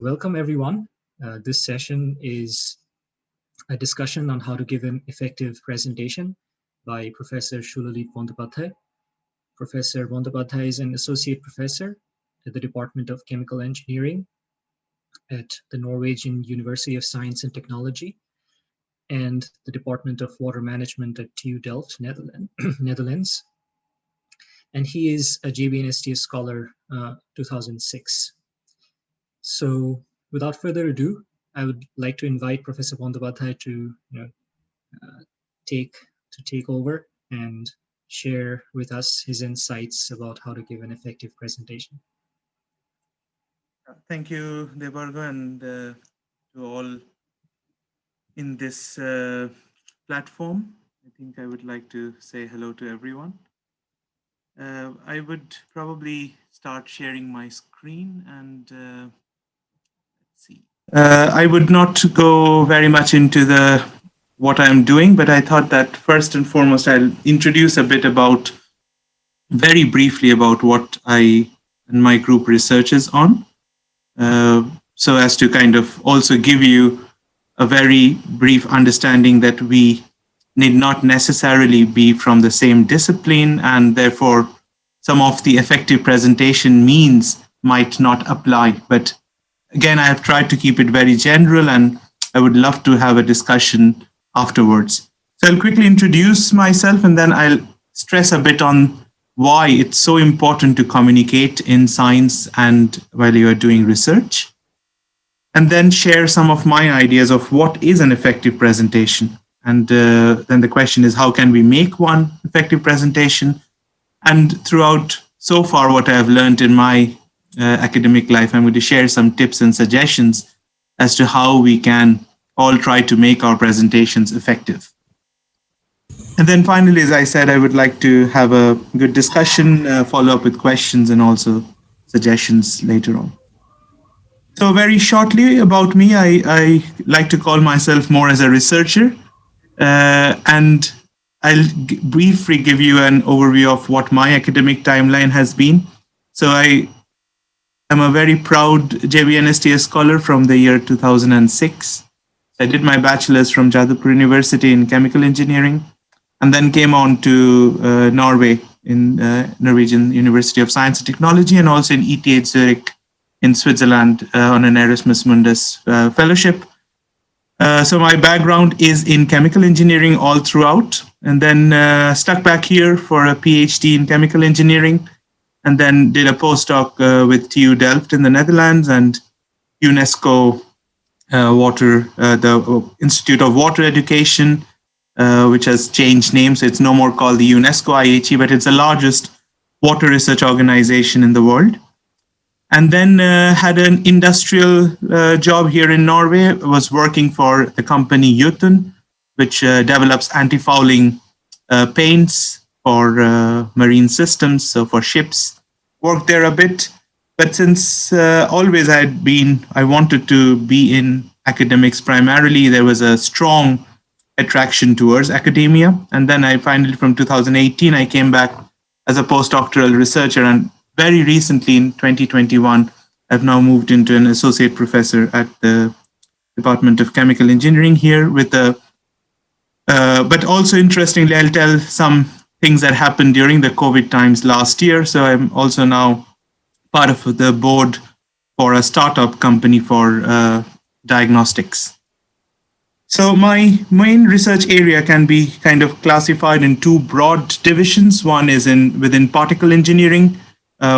Welcome, everyone. This session is a discussion on how to give an effective presentation by Professor Sulalit Bandyopadhyay. Professor Bandyopadhyay is an associate professor at the Department of Chemical Engineering at the Norwegian University of Science and Technology and the Department of Water Management at TU Delft, Netherlands. And he is a JBNSTS Scholar 2006. So without further ado, I would like to invite Professor Bandyopadhyay to take over and share with us his insights about how to give an effective presentation. Thank you, Debarghya, and to all in this platform. I think I would like to say hello to everyone. I would probably start sharing my screen and let's see. I would not go very much into what I'm doing, but I thought that first and foremost, I'll introduce a bit very briefly about what I and my group researches on. So as to kind of also give you a very brief understanding that we need not necessarily be from the same discipline, and therefore some of the effective presentation means might not apply. But again, I have tried to keep it very general, and I would love to have a discussion afterwards. So I'll quickly introduce myself, and then I'll stress a bit on why it's so important to communicate in science and while you are doing research, and then share some of my ideas of what is an effective presentation. And then the question is, how can we make one effective presentation? And throughout so far what I have learned in my academic life, I'm going to share some tips and suggestions as to how we can all try to make our presentations effective. And then finally, as I said, I would like to have a good discussion, follow up with questions and also suggestions later on. So very shortly about me, I like to call myself more as a researcher, and I'll briefly give you an overview of what my academic timeline has been. So I am a very proud JBNSTS scholar from the year 2006. I did my bachelor's from Jagadis University in chemical engineering, and then came on to Norway in Norwegian University of Science and Technology, and also in ETH Zurich in Switzerland on an Erasmus Mundus fellowship. So my background is in chemical engineering all throughout, and then stuck back here for a PhD in chemical engineering, and then did a postdoc with TU Delft in the Netherlands and UNESCO the Institute of Water Education, which has changed names. So it's no more called the UNESCO IHE, but it's the largest water research organization in the world. And then had an industrial job here in Norway. Was working for the company Jotun, which develops anti-fouling paints for marine systems, so for ships. Worked there a bit, but since always I wanted to be in academics primarily. There was a strong attraction towards academia. And then I finally, from 2018, I came back as a postdoctoral researcher, and very recently in 2021, I've now moved into an associate professor at the Department of Chemical Engineering here with but also interestingly, I'll tell some things that happened during the COVID times last year. So I'm also now part of the board for a startup company for diagnostics. So my main research area can be kind of classified in two broad divisions. One is within particle engineering,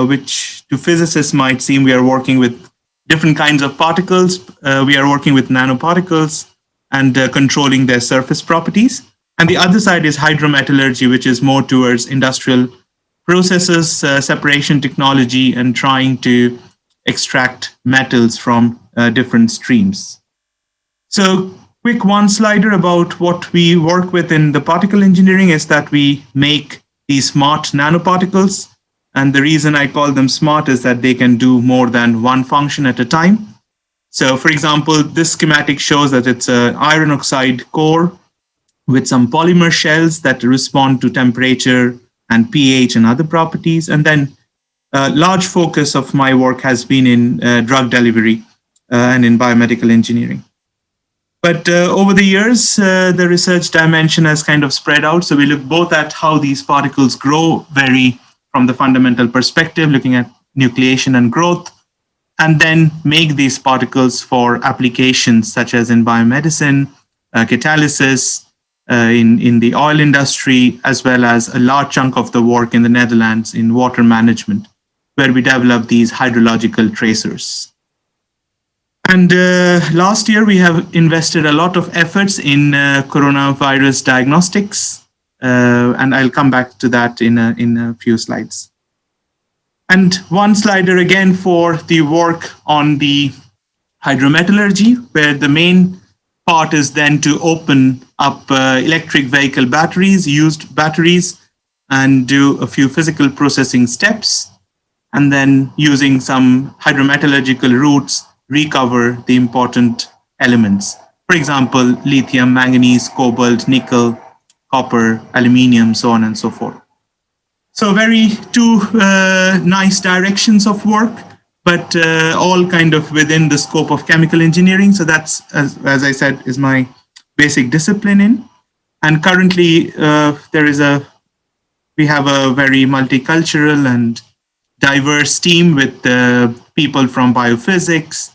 which to physicists might seem we are working with different kinds of particles. We are working with nanoparticles and controlling their surface properties. And the other side is hydrometallurgy, which is more towards industrial processes, separation technology, and trying to extract metals from different streams. So quick one-slider about what we work with in the particle engineering is that we make these smart nanoparticles. And the reason I call them smart is that they can do more than one function at a time. So for example, this schematic shows that it's an iron oxide core with some polymer shells that respond to temperature and pH and other properties. And then a large focus of my work has been in drug delivery. and in biomedical engineering. But over the years, the research dimension has kind of spread out. So we look both at how these particles grow, very from the fundamental perspective, looking at nucleation and growth, and then make these particles for applications such as in biomedicine, catalysis, in the oil industry, as well as a large chunk of the work in the Netherlands in water management, where we develop these hydrological tracers. And last year, we have invested a lot of efforts in coronavirus diagnostics, and I'll come back to that in a few slides. And one slider again for the work on the hydrometallurgy, where the main part is then to open up electric vehicle batteries, used batteries, and do a few physical processing steps, and then using some hydrometallurgical routes, recover the important elements. For example, lithium, manganese, cobalt, nickel, copper, aluminium, so on and so forth. So very two nice directions of work, but all kind of within the scope of chemical engineering. So that's, as I said, is my basic discipline in. And currently we have a very multicultural and diverse team with people from biophysics,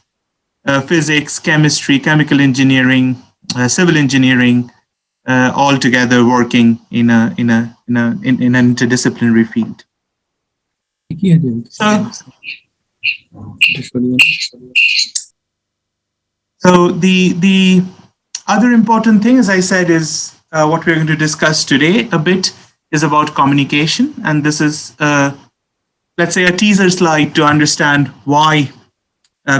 physics, chemistry, chemical engineering, civil engineering, all together working in an interdisciplinary field. So the other important thing, as I said, is what we're going to discuss today a bit is about communication, and this is let's say a teaser slide to understand why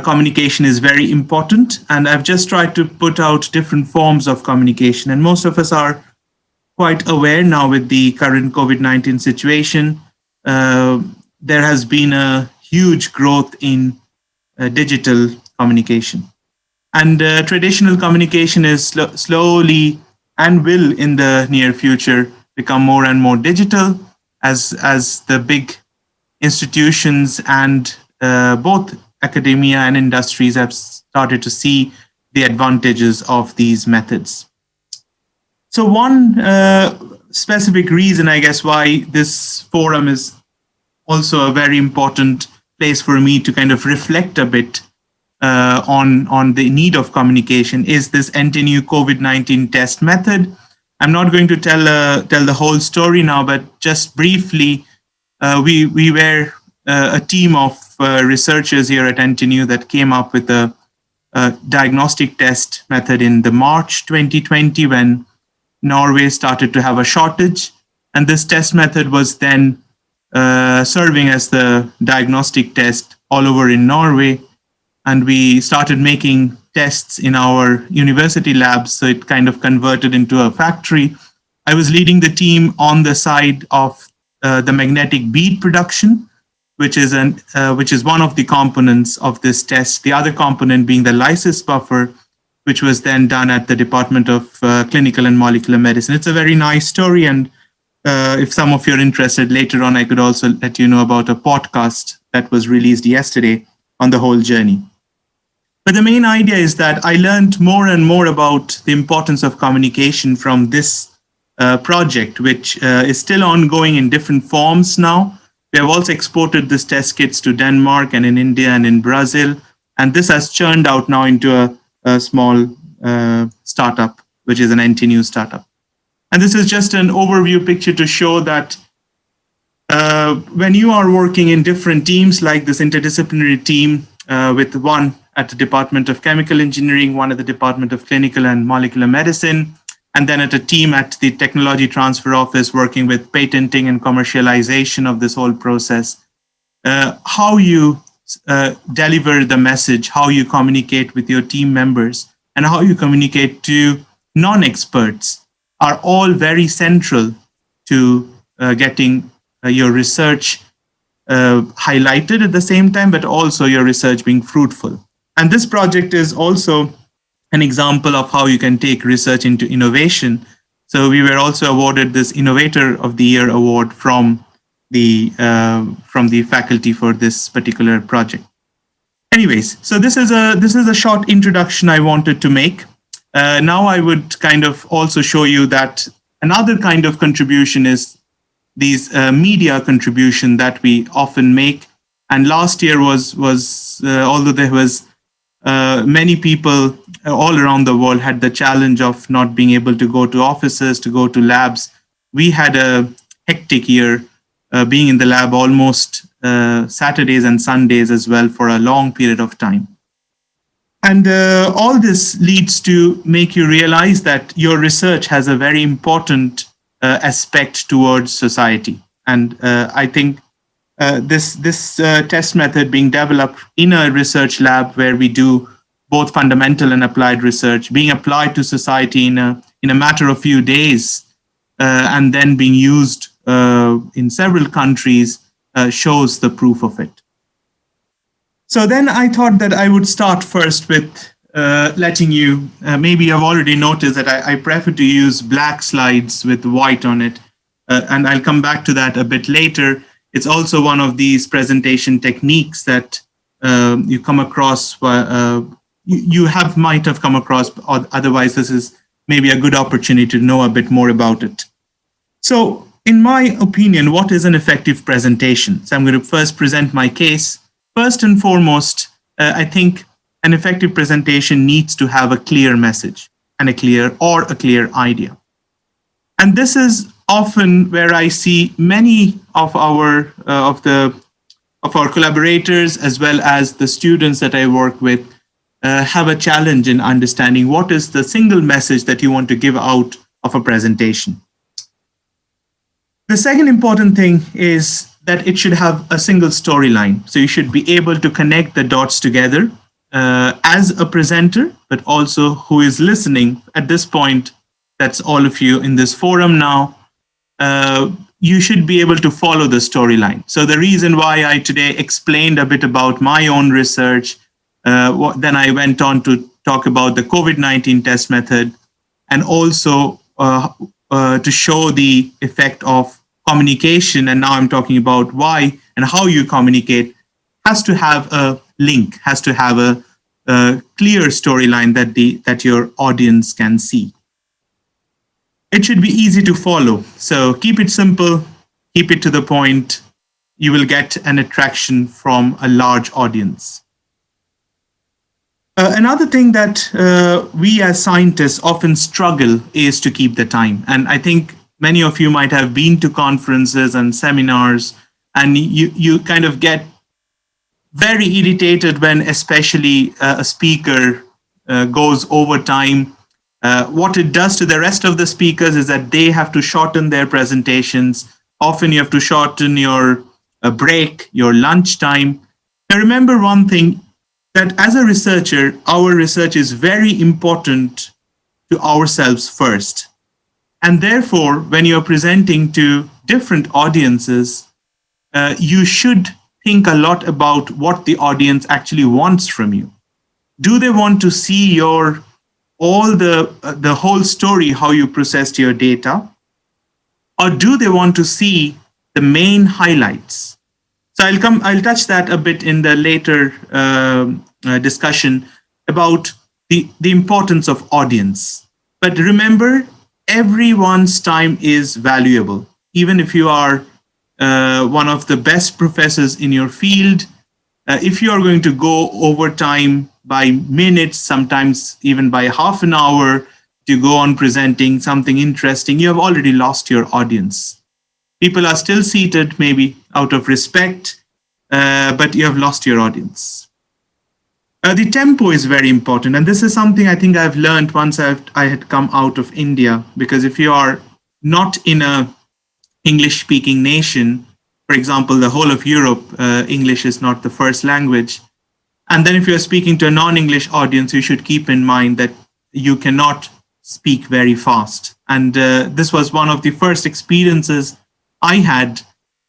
communication is very important. And I've just tried to put out different forms of communication. And most of us are quite aware now with the current COVID-19 situation. There has been a huge growth in digital communication. And traditional communication is slowly and will in the near future become more and more digital as the big institutions and both academia and industries have started to see the advantages of these methods. So one specific reason, I guess, why this forum is also a very important place for me to kind of reflect a bit on the need of communication is this NTNU COVID-19 test method. I'm not going to tell the whole story now, but just briefly, we were a team of researchers here at NTNU that came up with a diagnostic test method in the March 2020 when Norway started to have a shortage. And this test method was then serving as the diagnostic test all over in Norway. And we started making tests in our university labs, so it kind of converted into a factory. I was leading the team on the side of the magnetic bead production, which is one of the components of this test. The other component being the lysis buffer, which was then done at the Department of Clinical and Molecular Medicine. It's a very nice story, and if some of you are interested later on, I could also let you know about a podcast that was released yesterday on the whole journey. But the main idea is that I learned more and more about the importance of communication from this project, which is still ongoing in different forms now. We have also exported this test kits to Denmark and in India and in Brazil. And this has churned out now into a small startup, which is an NTNU startup. And this is just an overview picture to show that when you are working in different teams like this interdisciplinary team with one at the Department of Chemical Engineering, one at the Department of Clinical and Molecular Medicine, and then at a team at the Technology Transfer Office working with patenting and commercialization of this whole process, how you deliver the message, how you communicate with your team members, and how you communicate to non-experts are all very central to getting your research highlighted at the same time, but also your research being fruitful. And this project is also an example of how you can take research into innovation. So we were also awarded this Innovator of the Year award from the faculty for this particular project. Anyways, so this is a short introduction I wanted to make. Now I would kind of also show you that another kind of contribution is these media contribution that we often make. And last year was although there was many people all around the world had the challenge of not being able to go to offices, to go to labs. We had a hectic year, being in the lab almost Saturdays and Sundays as well for a long period of time. And all this leads to make you realize that your research has a very important aspect towards society. And I think this test method being developed in a research lab where we do both fundamental and applied research, being applied to society in a matter of few days, and then being used in several countries shows the proof of it. So then I thought that I would start first with letting you, maybe you've already noticed that I prefer to use black slides with white on it, and I'll come back to that a bit later. It's also one of these presentation techniques that you come across, you might have come across, or otherwise this is maybe a good opportunity to know a bit more about it. So in my opinion, what is an effective presentation? So I'm going to first present my case. First and foremost, I think an effective presentation needs to have a clear message and a clear idea. And this is often where I see many of our collaborators as well as the students that I work with have a challenge in understanding what is the single message that you want to give out of a presentation. The second important thing is that it should have a single storyline. So you should be able to connect the dots together as a presenter, but also who is listening at this point. That's all of you in this forum now. You should be able to follow the storyline. So the reason why I today explained a bit about my own research, then I went on to talk about the COVID-19 test method, and also to show the effect of communication. And now I'm talking about why and how you communicate has to have a link, has to have a clear storyline that your audience can see. It should be easy to follow. So keep it simple, keep it to the point. You will get an attraction from a large audience. Another thing that we as scientists often struggle is to keep the time. And I think many of you might have been to conferences and seminars, and you kind of get very irritated when especially a speaker goes over time. What it does to the rest of the speakers is that they have to shorten their presentations. Often you have to shorten your break, your lunch time. Now remember one thing, that as a researcher, our research is very important to ourselves first. And therefore, when you're presenting to different audiences, you should think a lot about what the audience actually wants from you. Do they want to see the whole story, how you processed your data? Or do they want to see the main highlights? So I'll touch that a bit in the later discussion about the importance of audience. But remember, everyone's time is valuable. Even if you are one of the best professors in your field, if you are going to go over time by minutes, sometimes even by half an hour, to go on presenting something interesting, you have already lost your audience. People are still seated, maybe out of respect, but you have lost your audience. The tempo is very important. And this is something I think I've learned once I had come out of India, because if you are not in a English-speaking nation, for example, the whole of Europe, English is not the first language. And then if you're speaking to a non-English audience, you should keep in mind that you cannot speak very fast. And this was one of the first experiences I had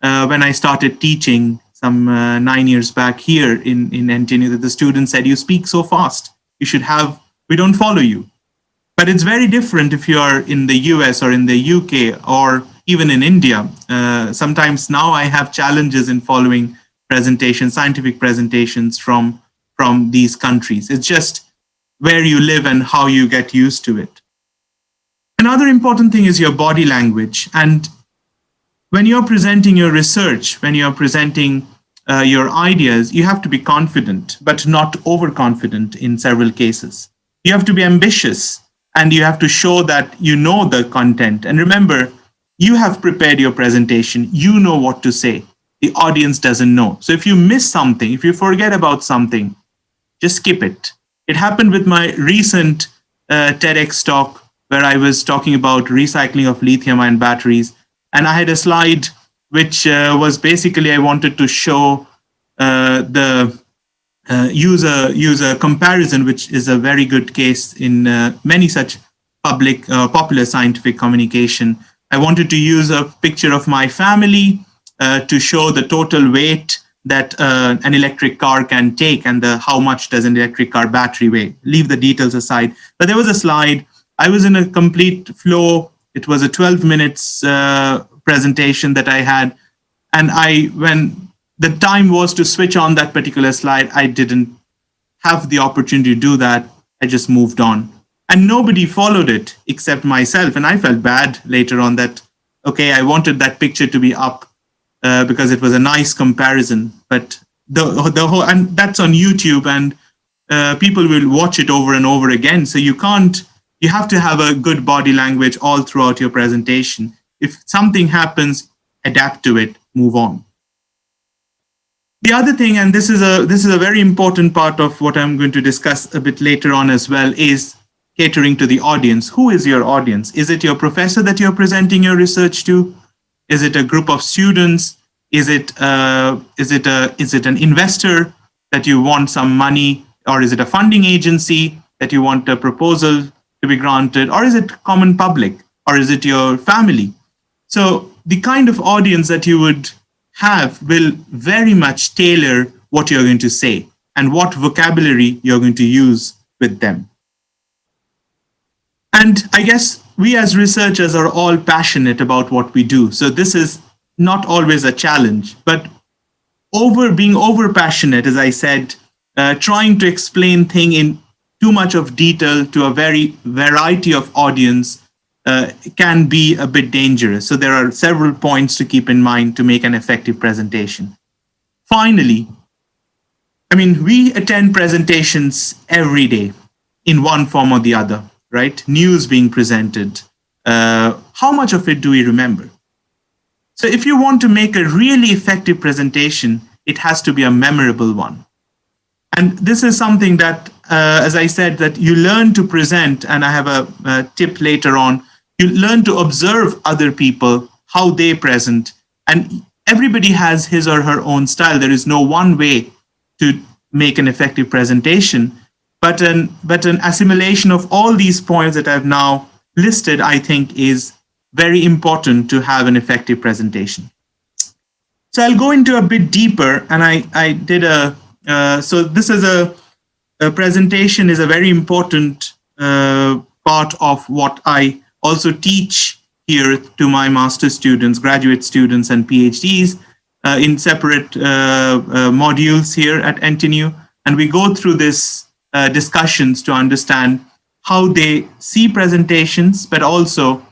when I started teaching some 9 years back here in NTNU, that the students said, "You speak so fast, we don't follow you." But it's very different if you are in the US or in the UK or even in India. Sometimes now I have challenges in following presentations, scientific presentations from from these countries. It's just where you live and how you get used to it. Another important thing is your body language. And when you're presenting your research, when you're presenting your ideas, you have to be confident, but not overconfident in several cases. You have to be ambitious, and you have to show that you know the content. And remember, you have prepared your presentation. You know what to say. The audience doesn't know. So if you miss something, if you forget about something, just skip it. It happened with my recent TEDx talk where I was talking about recycling of lithium-ion batteries. And I had a slide which was basically I wanted to show the user comparison, which is a very good case in many such popular scientific communication. I wanted to use a picture of my family to show the total weight that an electric car can take and how much does an electric car battery weigh. Leave the details aside. But there was a slide. I was in a complete flow. It was a 12 minutes presentation that I had. And when the time was to switch on that particular slide, I didn't have the opportunity to do that. I just moved on. And nobody followed it except myself. And I felt bad later on that, okay, I wanted that picture to be up because it was a nice comparison. But the whole, and that's on YouTube, and people will watch it over and over again. So you have to have a good body language all throughout your presentation. If something happens, adapt to it, move on. The other thing, and this is a very important part of what I'm going to discuss a bit later on as well, is catering to the audience. Who is your audience? Is it your professor that you're presenting your research to? Is it a group of students? Is it an investor that you want some money, or is it a funding agency that you want a proposal to be granted, or is it common public, or is it your family? So the kind of audience that you would have will very much tailor what you're going to say and what vocabulary you're going to use with them. And I guess we as researchers are all passionate about what we do. So this is not always a challenge, but being over passionate, as I said, trying to explain things in too much of detail to a very variety of audience can be a bit dangerous. So there are several points to keep in mind to make an effective presentation. Finally, we attend presentations every day in one form or the other, right? News being presented. How much of it do we remember? So if you want to make a really effective presentation, it has to be a memorable one. And this is something that, as I said, that you learn to present, and I have a tip later on. You learn to observe other people, how they present, and everybody has his or her own style. There is no one way to make an effective presentation, but an assimilation of all these points that I've now listed, I think, is very important to have an effective presentation. So I'll go into a bit deeper, and I did so this is a presentation is a very important part of what I also teach here to my master's students, graduate students, and PhDs in separate modules here at NTNU. And we go through this discussions to understand how they see presentations, but also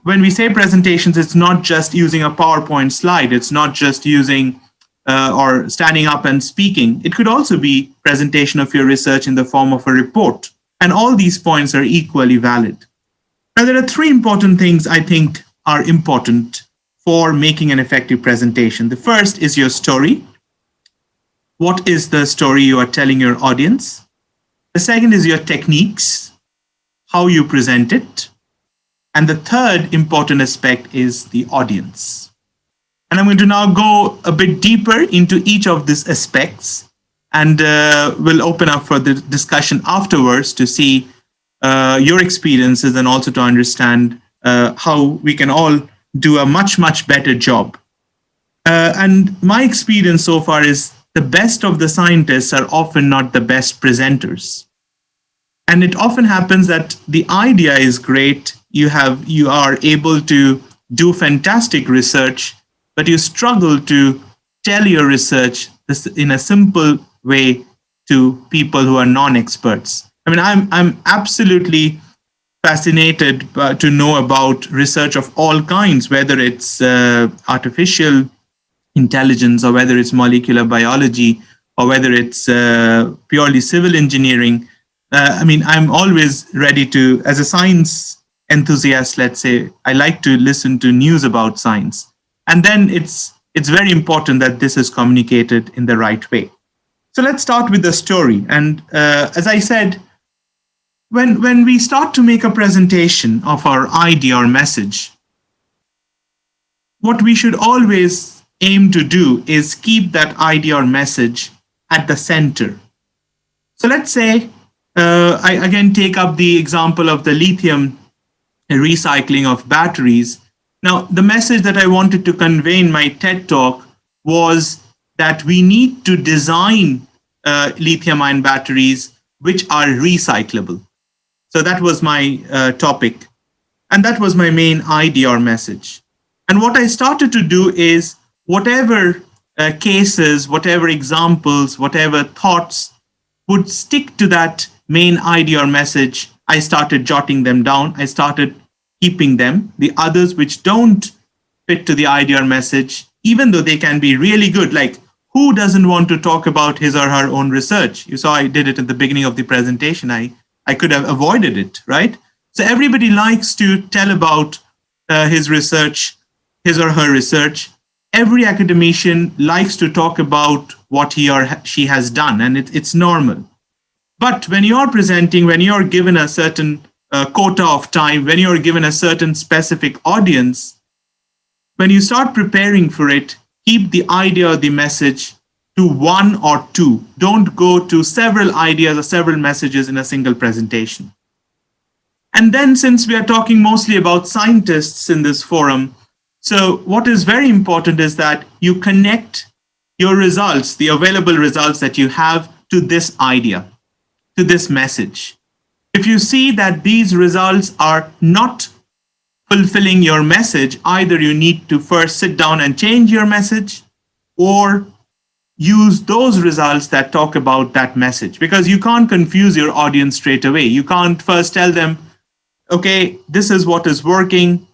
when we say presentations, it's not just using a PowerPoint slide. It's not just using or standing up and speaking. It could also be presentation of your research in the form of a report. And all these points are equally valid. Now, there are three important things I think are important for making an effective presentation. The first is your story. What is the story you are telling your audience? The second is your techniques, how you present it. And the third important aspect is the audience. And I'm going to now go a bit deeper into each of these aspects, and we'll open up for the discussion afterwards to see your experiences and also to understand how we can all do a much, much better job. And my experience so far is the best of the scientists are often not the best presenters. And it often happens that the idea is great. You are able to do fantastic research, but you struggle to tell your research in a simple way to people who are non-experts. I mean, I'm absolutely fascinated to know about research of all kinds, whether it's artificial intelligence, or whether it's molecular biology, or whether it's purely civil engineering. I mean, I'm always ready to, as a science enthusiast, let's say, I like to listen to news about science. And then it's very important that this is communicated in the right way. So let's start with the story. And as I said, when we start to make a presentation of our idea or message, what we should always aim to do is keep that idea or message at the center. So let's say, I again take up the example of the lithium recycling of batteries. Now, the message that I wanted to convey in my TED talk was that we need to design lithium-ion batteries which are recyclable. So that was my topic. And that was my main idea or message. And what I started to do is whatever cases, whatever examples, whatever thoughts would stick to that main idea or message, I started jotting them down. I started keeping them. The others which don't fit to the idea or message, even though they can be really good, like who doesn't want to talk about his or her own research? You saw I did it at the beginning of the presentation. I could have avoided it, right? So everybody likes to tell about his research, his or her research. Every academician likes to talk about what he or she has done, and it's normal. But when you're presenting, when you're given a certain quota of time, when you're given a certain specific audience, when you start preparing for it, keep the idea or the message to one or two. Don't go to several ideas or several messages in a single presentation. And then, since we are talking mostly about scientists in this forum, so what is very important is that you connect your results, the available results that you have, to this idea, to this message. If you see that these results are not fulfilling your message, either you need to first sit down and change your message, or use those results that talk about that message, because you can't confuse your audience straight away. You can't first tell them, okay, this is what is working,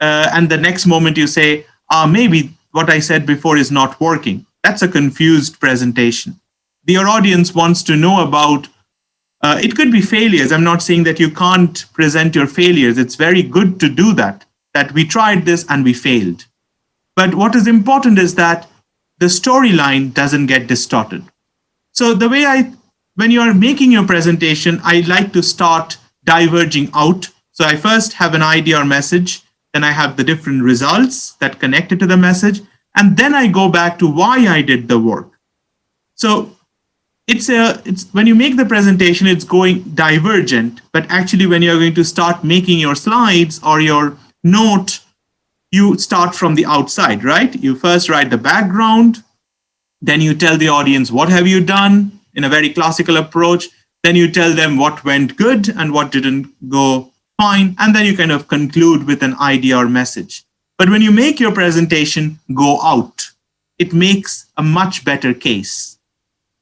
and the next moment you say, maybe what I said before is not working. That's a confused presentation. Your audience wants to know about, it could be failures. I'm not saying that you can't present your failures. It's very good to do that we tried this and we failed. But what is important is that the storyline doesn't get distorted. So the way when you are making your presentation, I like to start diverging out. So I first have an idea or message, then I have the different results that connected to the message, and then I go back to why I did the work. So it's when you make the presentation, it's going divergent, but actually when you're going to start making your slides or your note, you start from the outside, right? You first write the background, then you tell the audience, what have you done, in a very classical approach. Then you tell them what went good and what didn't go fine. And then you kind of conclude with an idea or message. But when you make your presentation go out, it makes a much better case.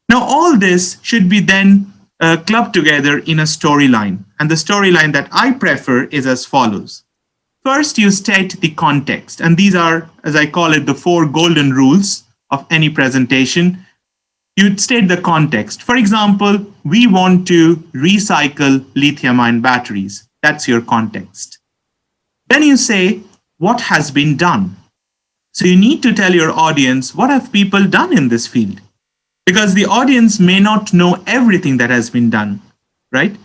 Now, all this should be then clubbed together in a storyline. And the storyline that I prefer is as follows. First, you state the context. And these are, as I call it, the 4 golden rules of any presentation. You state the context. For example, we want to recycle lithium-ion batteries. That's your context. Then you say, what has been done? So you need to tell your audience, what have people done in this field? Because the audience may not know everything that has been done, right?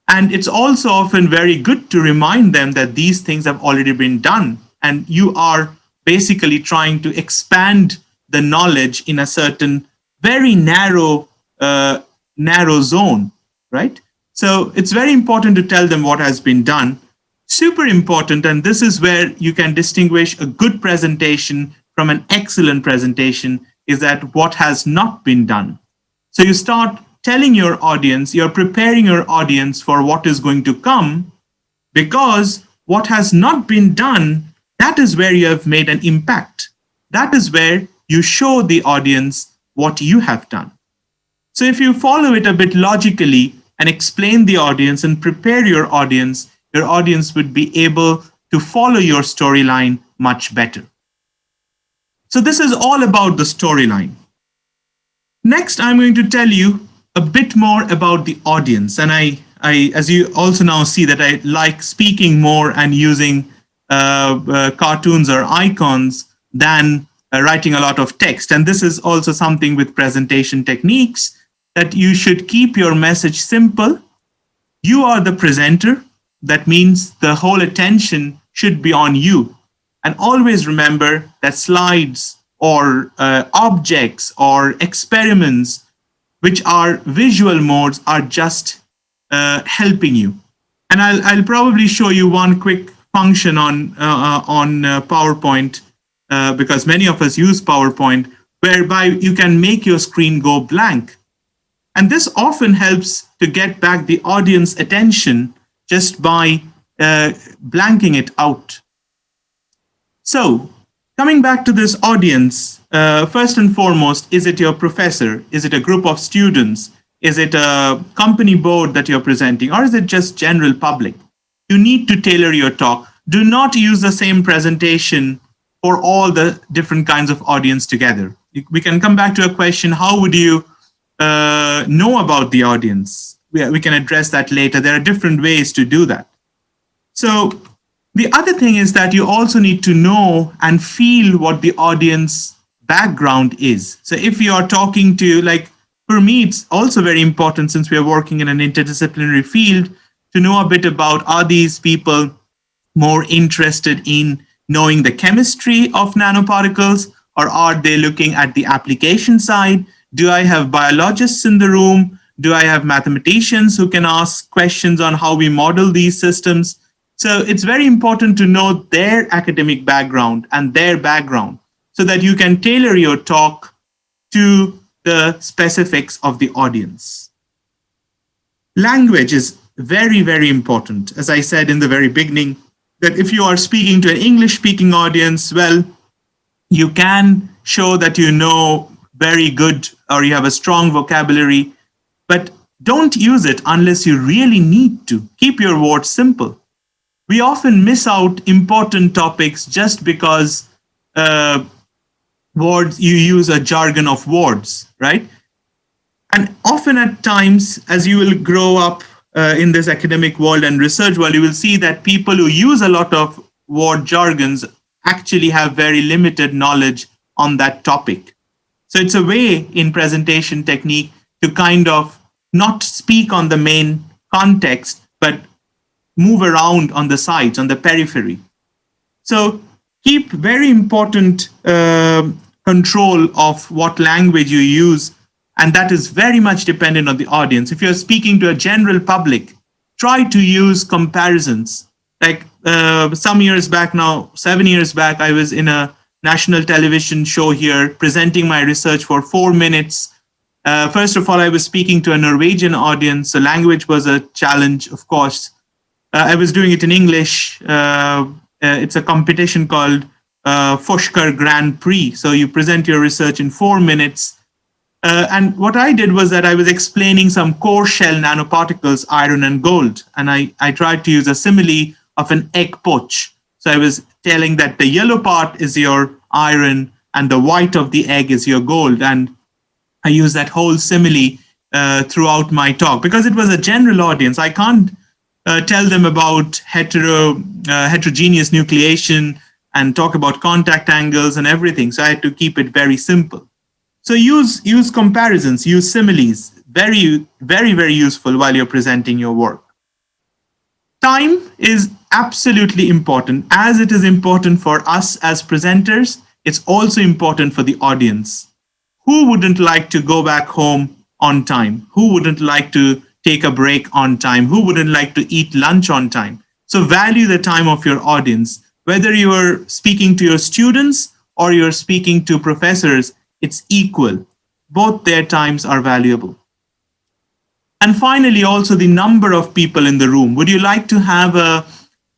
And it's also often very good to remind them that these things have already been done. And you are basically trying to expand the knowledge in a certain very narrow zone, right? So it's very important to tell them what has been done. Super important, and this is where you can distinguish a good presentation from an excellent presentation, is that what has not been done. So you start telling your audience, you're preparing your audience for what is going to come, because what has not been done, that is where you have made an impact. That is where you show the audience what you have done. So if you follow it a bit logically and explain the audience and prepare your audience would be able to follow your storyline much better. So this is all about the storyline. Next, I'm going to tell you a bit more about the audience. And I as you also now see, that I like speaking more and using cartoons or icons than writing a lot of text. And this is also something with presentation techniques, that you should keep your message simple. You are the presenter. That means the whole attention should be on you. And always remember that slides or objects or experiments, which are visual modes, are just helping you. And I'll probably show you one quick function on PowerPoint, because many of us use PowerPoint, whereby you can make your screen go blank. And this often helps to get back the audience attention just by blanking it out. So coming back to this audience, first and foremost, is it your professor? Is it a group of students? Is it a company board that you're presenting? Or is it just general public? You need to tailor your talk. Do not use the same presentation for all the different kinds of audience together. We can come back to a question, how would you know about the audience? We can address that later. There are different ways to do that. So the other thing is that you also need to know and feel what the audience background is. So if you are talking to, like, for me, it's also very important, since we are working in an interdisciplinary field, to know a bit about, are these people more interested in knowing the chemistry of nanoparticles, or are they looking at the application side? Do I have biologists in the room? Do I have mathematicians who can ask questions on how we model these systems? So it's very important to know their academic background and their background, so that you can tailor your talk to the specifics of the audience. Language is very, very important. As I said in the very beginning, that if you are speaking to an English-speaking audience, well, you can show that you know very good, or you have a strong vocabulary, but don't use it unless you really need to. Keep your words simple. We often miss out important topics just because words, you use a jargon of words, right? And often at times, as you will grow up in this academic world and research world, you will see that people who use a lot of word jargons actually have very limited knowledge on that topic. So it's a way in presentation technique to kind of not speak on the main context, but move around on the sides, on the periphery. So keep very important control of what language you use, and that is very much dependent on the audience. If you're speaking to a general public, try to use comparisons. Like some years back now, 7 years back, I was in a national television show here presenting my research for 4 minutes. First of all, I was speaking to a Norwegian audience, so language was a challenge, of course. I was doing it in English. It's a competition called Forskar Grand Prix. So you present your research in 4 minutes. And what I did was that I was explaining some core shell nanoparticles, iron and gold. And I tried to use a simile of an egg poach. So I was telling that the yellow part is your iron and the white of the egg is your gold. And I used that whole simile throughout my talk because it was a general audience. I can't tell them about heterogeneous nucleation and talk about contact angles and everything. So I had to keep it very simple. So use comparisons, use similes, very, very, very useful while you're presenting your work. Time is absolutely important. As it is important for us as presenters, it's also important for the audience. Who wouldn't like to go back home on time? Who wouldn't like to take a break on time? Who wouldn't like to eat lunch on time? So value the time of your audience. Whether you are speaking to your students or you're speaking to professors, it's equal. Both their times are valuable. And finally, also the number of people in the room. Would you like to have a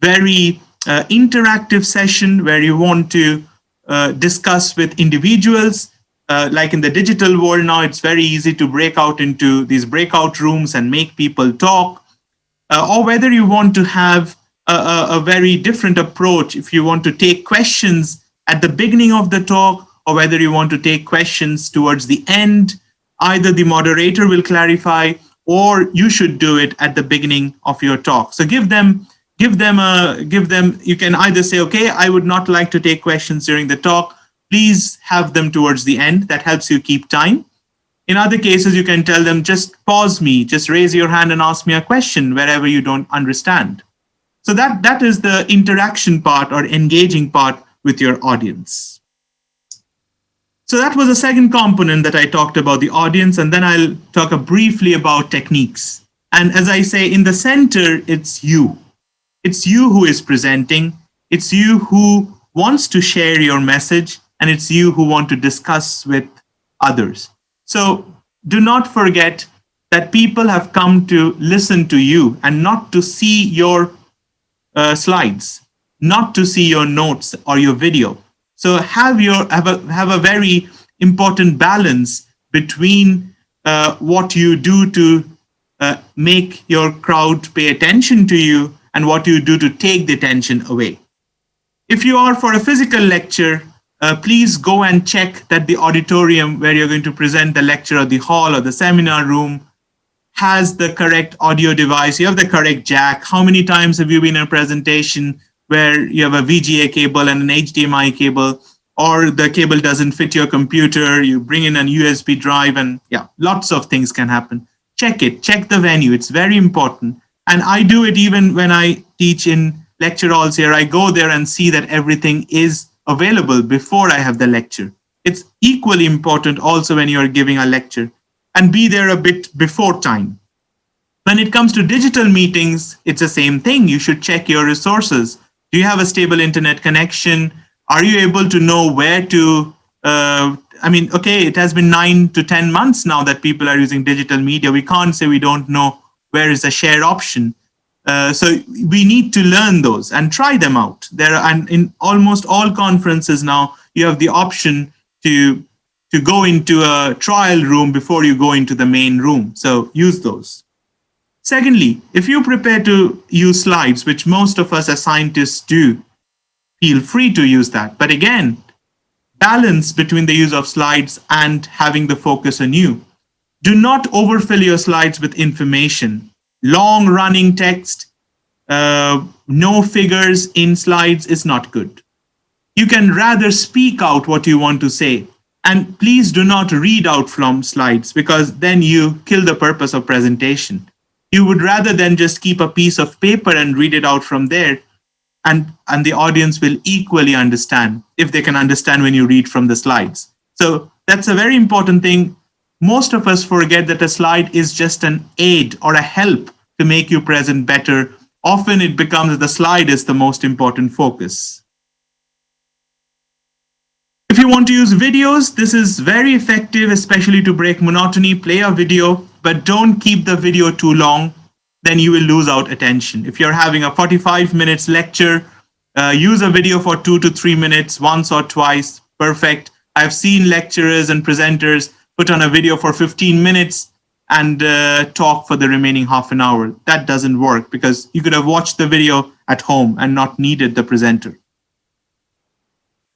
very interactive session where you want to discuss with individuals? like in the digital world now, it's very easy to break out into these breakout rooms and make people talk, or whether you want to have a very different approach, if you want to take questions at the beginning of the talk, or whether you want to take questions towards the end. Either the moderator will clarify, or you should do it at the beginning of your talk. So give them. You can either say, okay, I would not like to take questions during the talk. Please have them towards the end. That helps you keep time. In other cases, you can tell them, just pause me, just raise your hand and ask me a question wherever you don't understand. So that is the interaction part or engaging part with your audience. So that was the second component that I talked about, the audience, and then I'll talk briefly about techniques. And as I say, in the center, it's you. It's you who is presenting. It's you who wants to share your message, and it's you who want to discuss with others. So do not forget that people have come to listen to you and not to see your slides, not to see your notes or your video. So have a very important balance between what you do to make your crowd pay attention to you and what you do to take the attention away. If you are for a physical lecture, please go and check that the auditorium where you're going to present the lecture, or the hall or the seminar room, has the correct audio device. You have the correct jack. How many times have you been in a presentation where you have a VGA cable and an HDMI cable, or the cable doesn't fit your computer, you bring in a USB drive, and lots of things can happen. Check it, check the venue. It's very important. And I do it even when I teach in lecture halls here. I go there and see that everything is available before I have the lecture. It's equally important also when you're giving a lecture, and be there a bit before time. When it comes to digital meetings, it's the same thing. You should check your resources. Do you have a stable internet connection? Are you able to know where to, it has been 9 to 10 months now that people are using digital media. We can't say we don't know where is the share option. So we need to learn those and try them out. And in almost all conferences now, you have the option to go into a trial room before you go into the main room. So use those. Secondly, if you prepare to use slides, which most of us as scientists do, feel free to use that. But again, balance between the use of slides and having the focus on you. Do not overfill your slides with information. Long running text, no figures in slides is not good. You can rather speak out what you want to say. And please do not read out from slides, because then you kill the purpose of presentation. You would rather than just keep a piece of paper and read it out from there, and the audience will equally understand if they can understand when you read from the slides. So that's a very important thing. Most of us forget that a slide is just an aid or a help to make you present better. Often it becomes that the slide is the most important focus. If you want to use videos, this is very effective, especially to break monotony. Play a video, but don't keep the video too long. Then you will lose out attention. If you're having a 45 minutes lecture, use a video for 2 to 3 minutes, once or twice, perfect. I've seen lecturers and presenters put on a video for 15 minutes and talk for the remaining half an hour. That doesn't work, because you could have watched the video at home and not needed the presenter.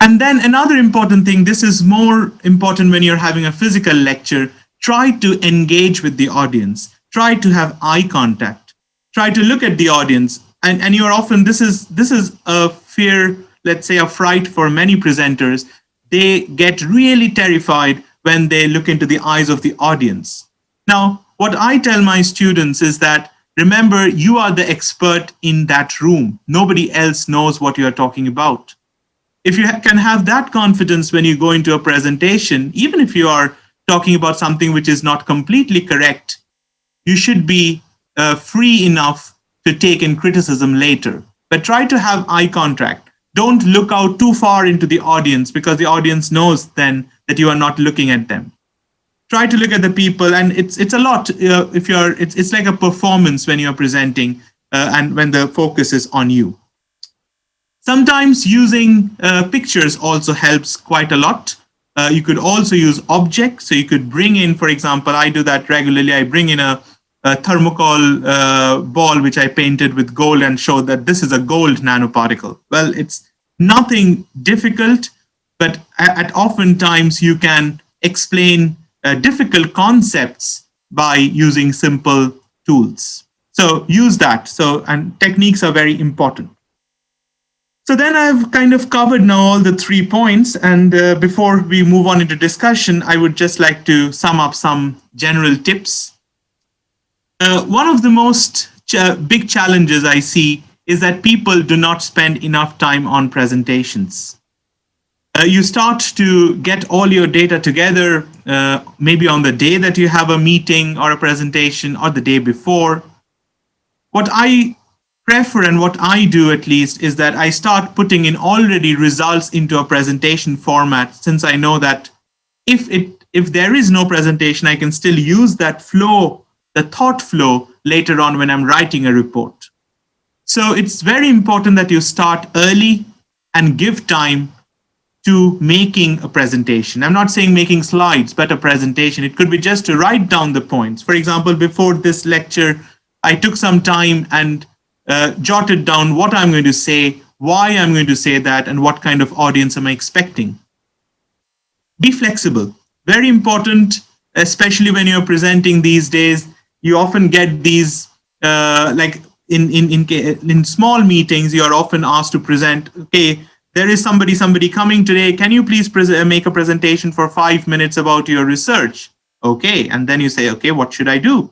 And then another important thing, this is more important when you're having a physical lecture, try to engage with the audience. Try to have eye contact. Try to look at the audience. And you're often, this is a fear, let's say a fright for many presenters. They get really terrified when they look into the eyes of the audience. Now, what I tell my students is that, remember, you are the expert in that room. Nobody else knows what you're talking about. If you can have that confidence when you go into a presentation, even if you are talking about something which is not completely correct, you should be free enough to take in criticism later. But try to have eye contact. Don't look out too far into the audience, because the audience knows then that you are not looking at them. Try to look at the people, and it's a lot. It's like a performance when you're presenting and when the focus is on you. Sometimes using pictures also helps quite a lot. You could also use objects. So you could bring in, for example, I do that regularly. I bring in a thermocol ball, which I painted with gold and show that this is a gold nanoparticle. Well, it's nothing difficult, but at oftentimes you can explain difficult concepts by using simple tools. So use that. So, and techniques are very important. So then I've kind of covered now all the 3 points. And before we move on into discussion, I would just like to sum up some general tips. One of the most big challenges I see is that people do not spend enough time on presentations. You start to get all your data together, maybe on the day that you have a meeting or a presentation or the day before. What I prefer and what I do at least is that I start putting in already results into a presentation format, since I know that if there is no presentation, I can still use that flow, the thought flow later on when I'm writing a report. So it's very important that you start early and give time to making a presentation. I'm not saying making slides, but a presentation. It could be just to write down the points. For example, before this lecture, I took some time and jotted down what I'm going to say, why I'm going to say that, and what kind of audience am I expecting. Be flexible. Very important, especially when you're presenting these days. You often get these, like in small meetings, you are often asked to present, okay, there is somebody coming today. Can you please make a presentation for 5 minutes about your research? Okay, and then you say, okay, what should I do?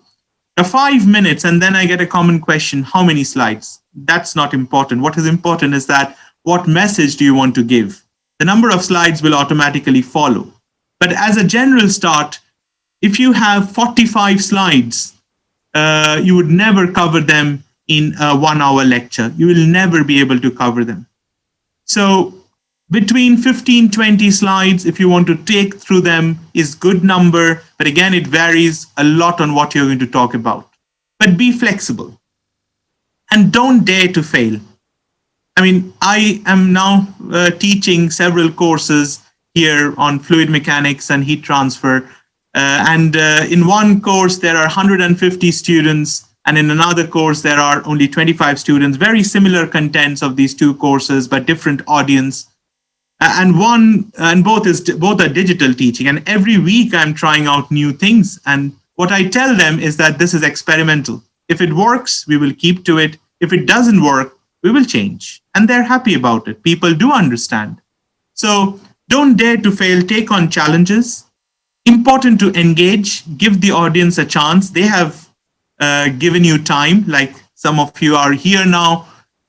Now 5 minutes, and then I get a common question, how many slides? That's not important. What is important is that what message do you want to give? The number of slides will automatically follow. But as a general start, if you have 45 slides, you would never cover them in a 1 hour lecture. You will never be able to cover them. So between 15, 20 slides, if you want to take through them, is good number. But again, it varies a lot on what you're going to talk about. But be flexible and don't dare to fail. I mean, I am now teaching several courses here on fluid mechanics and heat transfer. And in one course, there are 150 students. And in another course, there are only 25 students, very similar contents of these two courses, but different audience. And both are digital teaching. And every week I'm trying out new things. And what I tell them is that this is experimental. If it works, we will keep to it. If it doesn't work, we will change. And they're happy about it. People do understand. So don't dare to fail, take on challenges. Important to engage, give the audience a chance. They have given you time, like some of you are here now,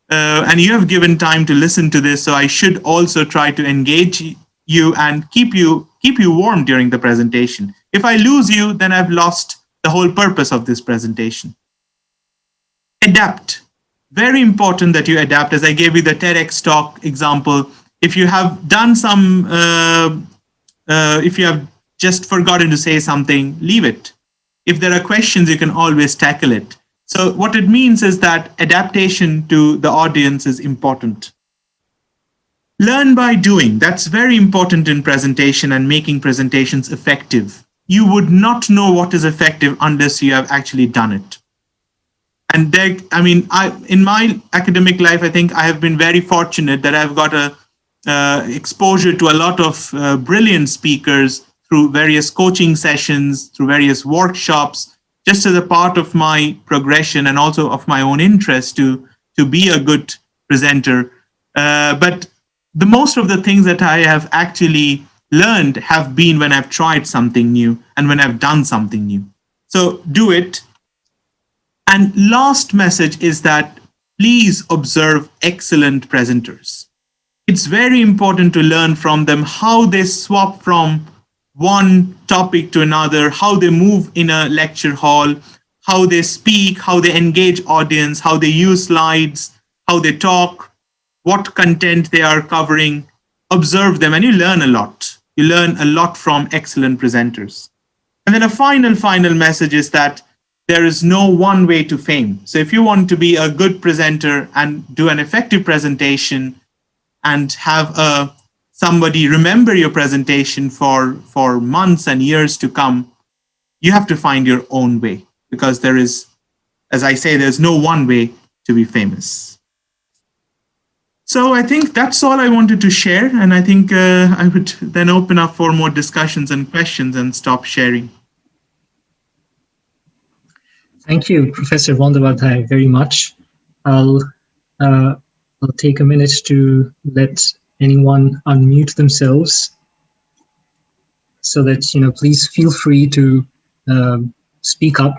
and you have given time to listen to this. So I should also try to engage you and keep you warm during the presentation. If I lose you, then I've lost the whole purpose of this presentation. Adapt. Very important that you adapt. As I gave you the TEDx talk example, if you have done some, if you have just forgotten to say something, leave it. If there are questions, you can always tackle it. So what it means is that adaptation to the audience is important. Learn by doing. That's very important in presentation and making presentations effective. You would not know what is effective unless you have actually done it. And there, I mean, in my academic life, I think I have been very fortunate that I've got exposure to a lot of brilliant speakers through various coaching sessions, through various workshops, just as a part of my progression and also of my own interest to be a good presenter. But the most of the things that I have actually learned have been when I've tried something new and when I've done something new. So do it. And last message is that please observe excellent presenters. It's very important to learn from them how they swap from one topic to another, how they move in a lecture hall, how they speak, how they engage audience, how they use slides, how they talk, what content they are covering. Observe them and you learn a lot. You learn a lot from excellent presenters. And then a final message is that there is no one way to fame. So if you want to be a good presenter and do an effective presentation and have a somebody remember your presentation for months and years to come, you have to find your own way, because there is, as I say, there's no one way to be famous. So I think that's all I wanted to share. And I think I would then open up for more discussions and questions and stop sharing. Thank you, Professor Bandyopadhyay, very much. I'll take a minute to let anyone unmute themselves, so that, please feel free to speak up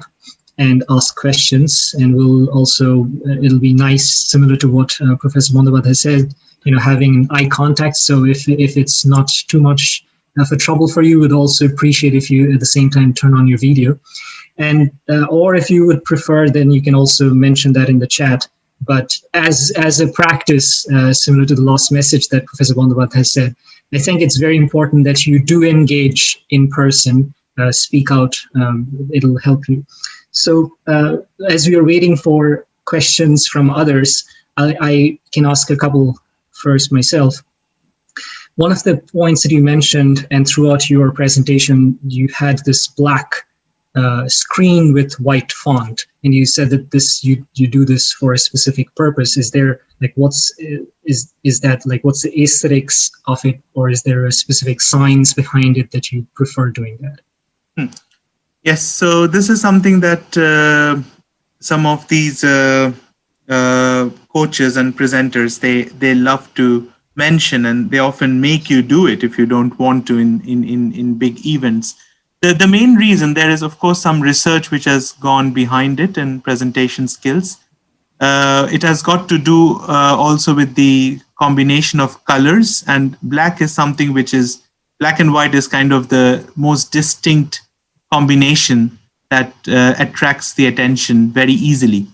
and ask questions. And we'll also, it'll be nice, similar to what Professor Bandyopadhyay said, having eye contact. So if it's not too much of a trouble for you, we'd also appreciate if you at the same time turn on your video. And or if you would prefer, then you can also mention that in the chat. But as a practice, similar to the last message that Professor Bandyopadhyay said, I think it's very important that you do engage in person, speak out. It'll help you. So as we are waiting for questions from others, I can ask a couple first myself. One of the points that you mentioned, and throughout your presentation, you had this black screen with white font, and you said that this you do this for a specific purpose. Is there what's the aesthetics of it, or is there a specific science behind it that you prefer doing that? Yes, so this is something that some of these coaches and presenters they love to mention, and they often make you do it if you don't want to in big events. The main reason, there is of course some research which has gone behind it in presentation skills. It has got to do also with the combination of colors, and black is something which is, black and white is kind of the most distinct combination that attracts the attention very easily.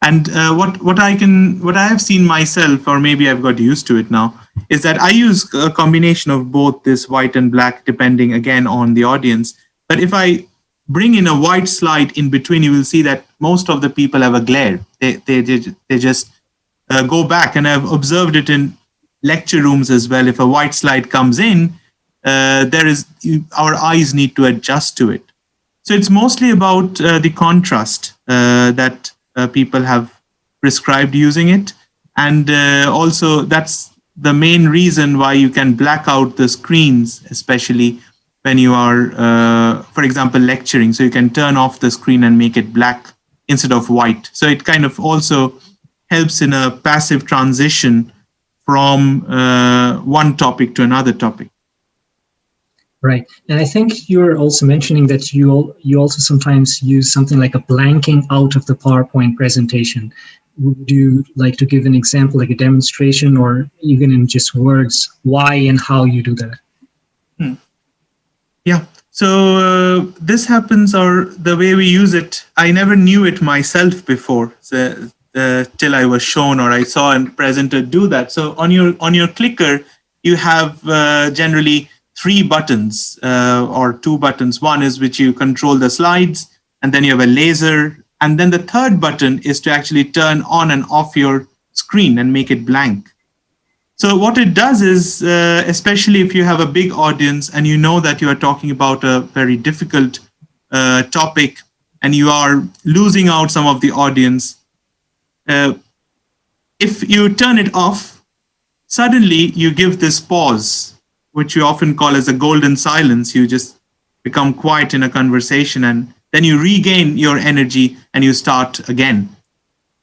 And what I have seen myself, or maybe I've got used to it now, is that I use a combination of both this white and black, depending again on the audience. But if I bring in a white slide in between, you will see that most of the people have a glare. They just go back, and I've observed it in lecture rooms as well. If a white slide comes in, our eyes need to adjust to it. So it's mostly about the contrast that people have prescribed using it. And also that's the main reason why you can black out the screens, especially when you are, for example, lecturing. So you can turn off the screen and make it black instead of white. So it kind of also helps in a passive transition from one topic to another topic. Right. And I think you're also mentioning that you also sometimes use something like a blanking out of the PowerPoint presentation. Would you like to give an example, like a demonstration, or even in just words, why and how you do that? Yeah. So this happens, or the way we use it, I never knew it myself before, till I was shown or I saw a presenter do that. So on your clicker, you have generally 3 buttons or 2 buttons. One is which you control the slides, and then you have a laser. And then the third button is to actually turn on and off your screen and make it blank. So what it does is, especially if you have a big audience and you know that you are talking about a very difficult topic and you are losing out some of the audience, if you turn it off, suddenly you give this pause, which you often call as a golden silence. You just become quiet in a conversation, and then you regain your energy and you start again.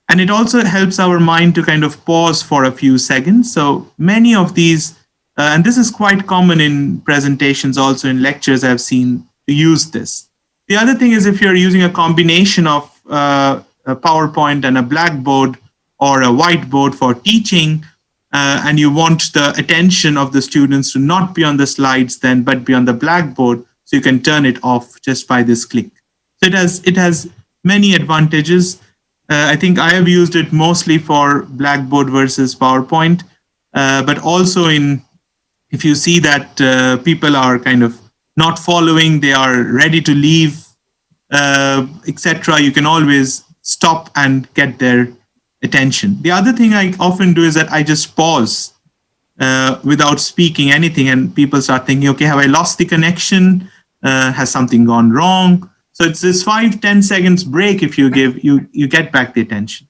And it also helps our mind to kind of pause for a few seconds. So many of these, and this is quite common in presentations, also in lectures, I've seen to use this. The other thing is, if you're using a combination of a PowerPoint and a blackboard or a whiteboard for teaching, and you want the attention of the students to not be on the slides then, but be on the blackboard, so you can turn it off just by this click. So it has many advantages. I think I have used it mostly for Blackboard versus PowerPoint, but also if you see that people are kind of not following, they are ready to leave, etc., you can always stop and get their attention. The other thing I often do is that I just pause without speaking anything, and people start thinking, okay, have I lost the connection? Has something gone wrong? So it's this 5-10 seconds break. If you give, you get back the attention.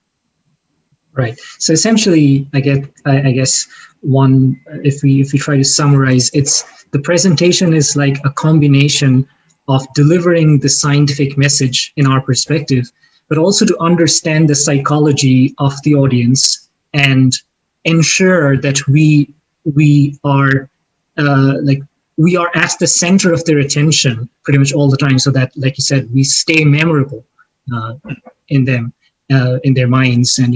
Right. So essentially, I guess one, if we try to summarize, it's the presentation is like a combination of delivering the scientific message in our perspective, but also to understand the psychology of the audience and ensure that we are we are at the center of their attention pretty much all the time, so that, like you said, we stay memorable in them, in their minds, and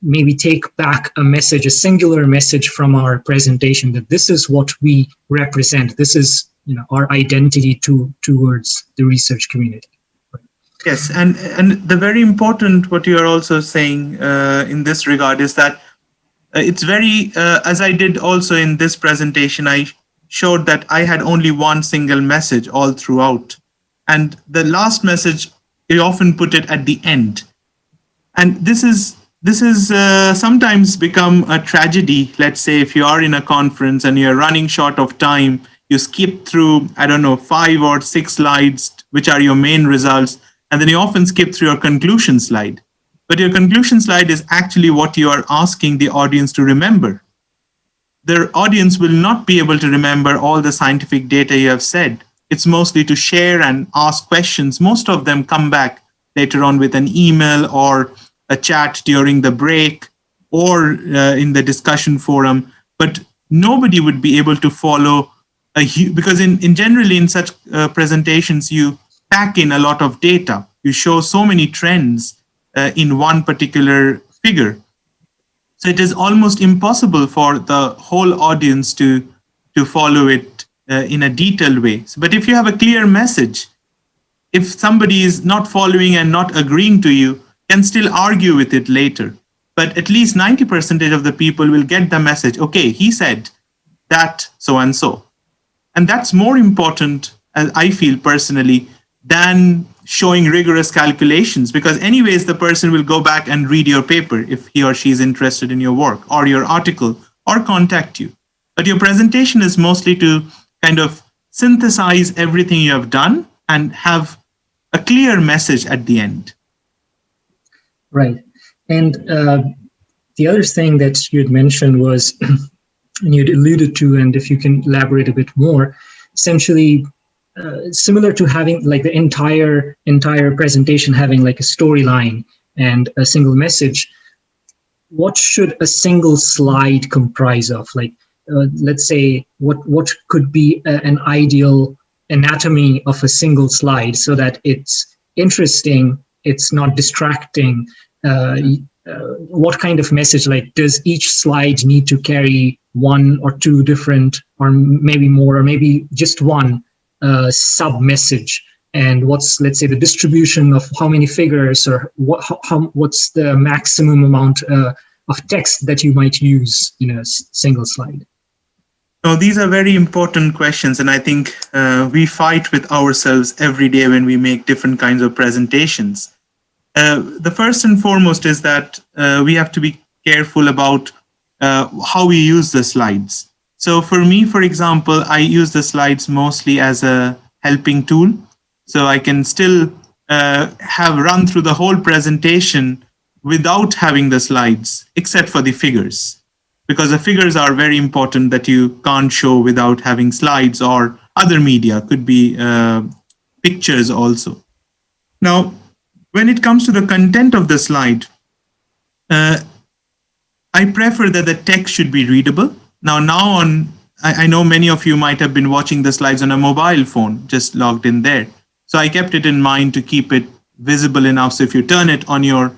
maybe take back a message, a singular message from our presentation, that this is what we represent. This is our identity towards the research community. Yes, and the very important, what you are also saying in this regard is that it's very, as I did also in this presentation, I showed that I had only one single message all throughout. And the last message, I often put it at the end. And this is sometimes become a tragedy. Let's say if you are in a conference and you're running short of time, you skip through, 5 or 6 slides, which are your main results, and then you often skip through your conclusion slide. But your conclusion slide is actually what you are asking the audience to remember. The audience will not be able to remember all the scientific data you have said. It's mostly to share and ask questions. Most of them come back later on with an email or a chat during the break or in the discussion forum. But nobody would be able to follow because in generally in such presentations, you pack in a lot of data. You show so many trends in one particular figure. So it is almost impossible for the whole audience to follow it in a detailed way. But if you have a clear message, if somebody is not following and not agreeing to you, can still argue with it later. But at least 90% of the people will get the message, okay, he said that so and so. And that's more important, as I feel personally, than showing rigorous calculations, because anyways, the person will go back and read your paper if he or she is interested in your work or your article or contact you. But your presentation is mostly to kind of synthesize everything you have done and have a clear message at the end. Right. And the other thing that you'd mentioned was, and you'd alluded to, and if you can elaborate a bit more, essentially similar to having like the entire presentation having like a storyline and a single message, what should a single slide comprise of? Like, let's say, what could be an ideal anatomy of a single slide so that it's interesting, it's not distracting? What kind of message, like, does each slide need to carry 1 or 2 different, or maybe more, or maybe just one sub message? And what's, let's say, the distribution of how many figures, or what's the maximum amount of text that you might use in a single slide? No, these are very important questions, and I think we fight with ourselves every day when we make different kinds of presentations. The first and foremost is that we have to be careful about how we use the slides. So for me, for example, I use the slides mostly as a helping tool. So I can still have run through the whole presentation without having the slides, except for the figures, because the figures are very important that you can't show without having slides or other media, could be pictures also. Now, when it comes to the content of the slide, I prefer that the text should be readable. Now I know many of you might have been watching the slides on a mobile phone, just logged in there. So I kept it in mind to keep it visible enough. So if you turn it on your,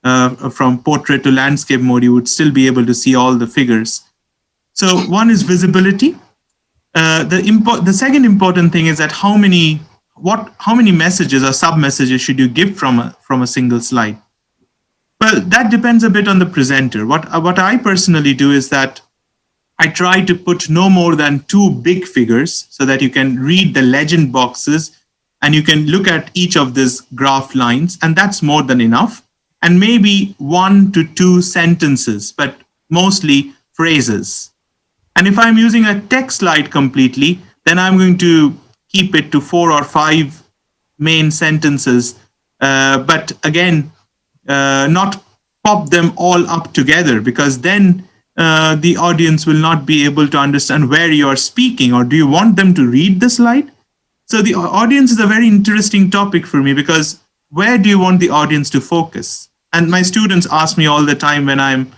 from portrait to landscape mode, you would still be able to see all the figures. So one is visibility. The second important thing is that how many messages or sub-messages should you give from a single slide? Well, that depends a bit on the presenter. What I personally do is that I try to put no more than 2 big figures so that you can read the legend boxes and you can look at each of these graph lines, and that's more than enough. And maybe 1 to 2 sentences, but mostly phrases. And if I'm using a text slide completely, then I'm going to keep it to 4 or 5 main sentences. But again, not pop them all up together, because then the audience will not be able to understand where you are speaking. Or do you want them to read the slide? So the audience is a very interesting topic for me, because where do you want the audience to focus? And my students ask me all the time when I'm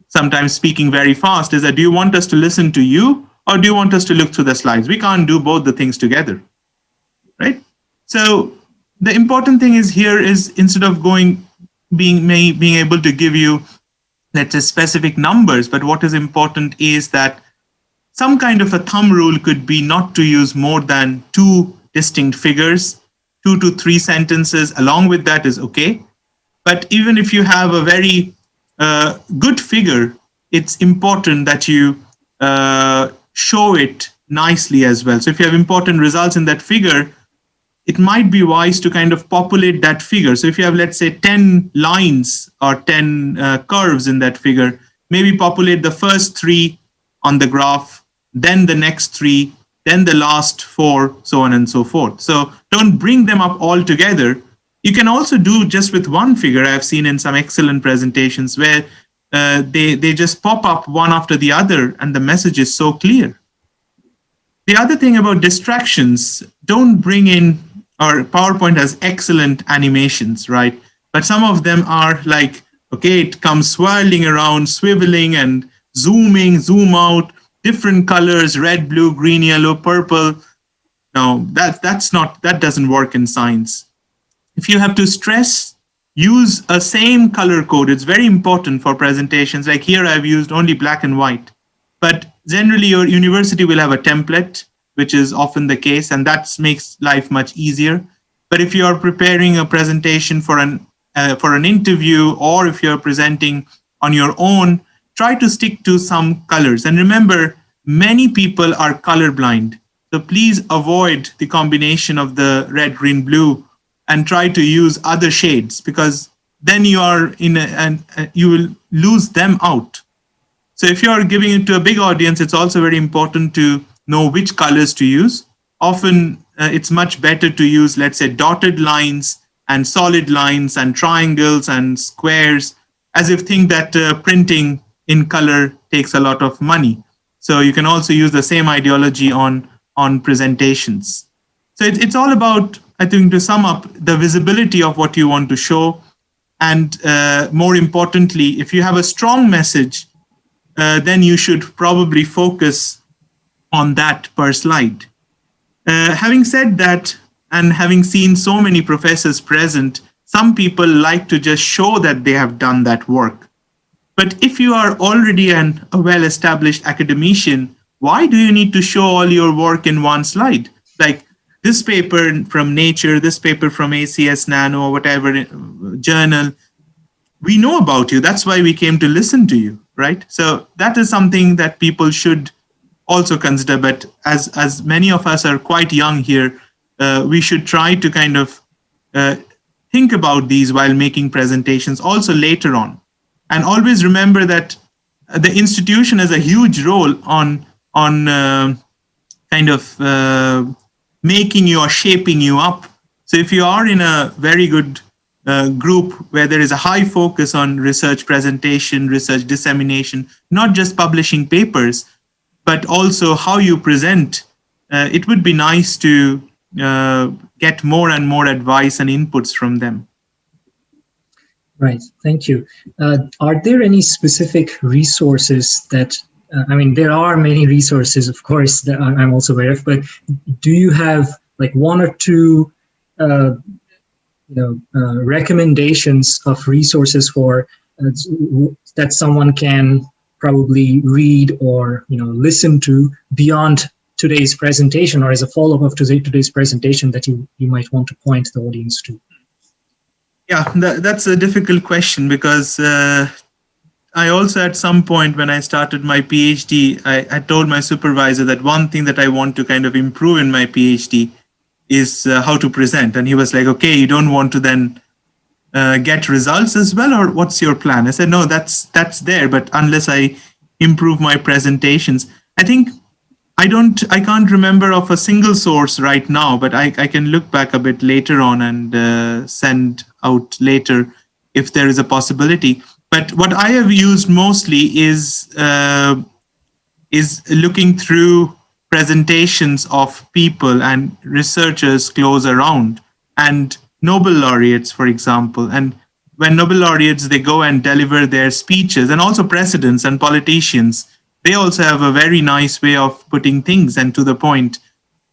sometimes speaking very fast, is that, do you want us to listen to you or do you want us to look through the slides? We can't do both the things together, right? So the important thing is here is, instead of being able to give you, let's say, specific numbers, but what is important is that some kind of a thumb rule could be not to use more than 2 distinct figures. 2 to 3 sentences along with that is okay. But even if you have a very good figure, it's important that you show it nicely as well. So if you have important results in that figure, it might be wise to kind of populate that figure. So if you have, let's say, 10 lines or 10 curves in that figure, maybe populate the first 3 on the graph, then the next 3, then the last 4, so on and so forth. So don't bring them up all together. You can also do just with one figure. I've seen in some excellent presentations where they just pop up one after the other and the message is so clear. The other thing about distractions, don't bring in, or PowerPoint has excellent animations, right? But some of them are like, okay, it comes swirling around, swiveling and zooming, zoom out, different colors, red, blue, green, yellow, purple. No, that doesn't work in science. If you have to stress, use a same color code. It's very important for presentations. Like here, I've used only black and white. But generally, your university will have a template, which is often the case, and that makes life much easier. But if you are preparing a presentation for an interview, or if you're presenting on your own, try to stick to some colors. And remember, many people are colorblind. So please avoid the combination of the red, green, blue, and try to use other shades, because then you are you will lose them out. So if you are giving it to a big audience, it's also very important to know which colors to use. Often it's much better to use, let's say, dotted lines and solid lines and triangles and squares, as if think that printing in color takes a lot of money. So you can also use the same ideology on presentations. So it's all about, I think, to sum up, the visibility of what you want to show. And more importantly, if you have a strong message, then you should probably focus on that per slide. Having said that, and having seen so many professors present, some people like to just show that they have done that work. But if you are already a well-established academician, why do you need to show all your work in one slide? Like this paper from Nature, this paper from ACS Nano, or whatever journal, we know about you. That's why we came to listen to you, right? So that is something that people should also consider. But as many of us are quite young here, we should try to kind of think about these while making presentations also later on. And always remember that the institution has a huge role on kind of making you or shaping you up. So if you are in a very good group where there is a high focus on research presentation, research dissemination, not just publishing papers, but also how you present, it would be nice to get more and more advice and inputs from them. Right, thank you. Are there any specific resources that, I mean, there are many resources, of course, that I'm also aware of, but do you have like one or two recommendations of resources for that someone can probably read or listen to beyond today's presentation, or as a follow-up of today's presentation that you might want to point the audience to? Yeah, that's a difficult question, because I also, at some point when I started my PhD, I told my supervisor that one thing that I want to kind of improve in my PhD is how to present. And he was like, okay, you don't want to then get results as well, or what's your plan? I said, no, that's there, but unless I improve my presentations. I think I can't remember of a single source right now, but I can look back a bit later on and send out later if there is a possibility. But what I have used mostly is looking through presentations of people and researchers close around, and Nobel laureates, for example. And when Nobel laureates, they go and deliver their speeches, and also presidents and politicians, they also have a very nice way of putting things and to the point.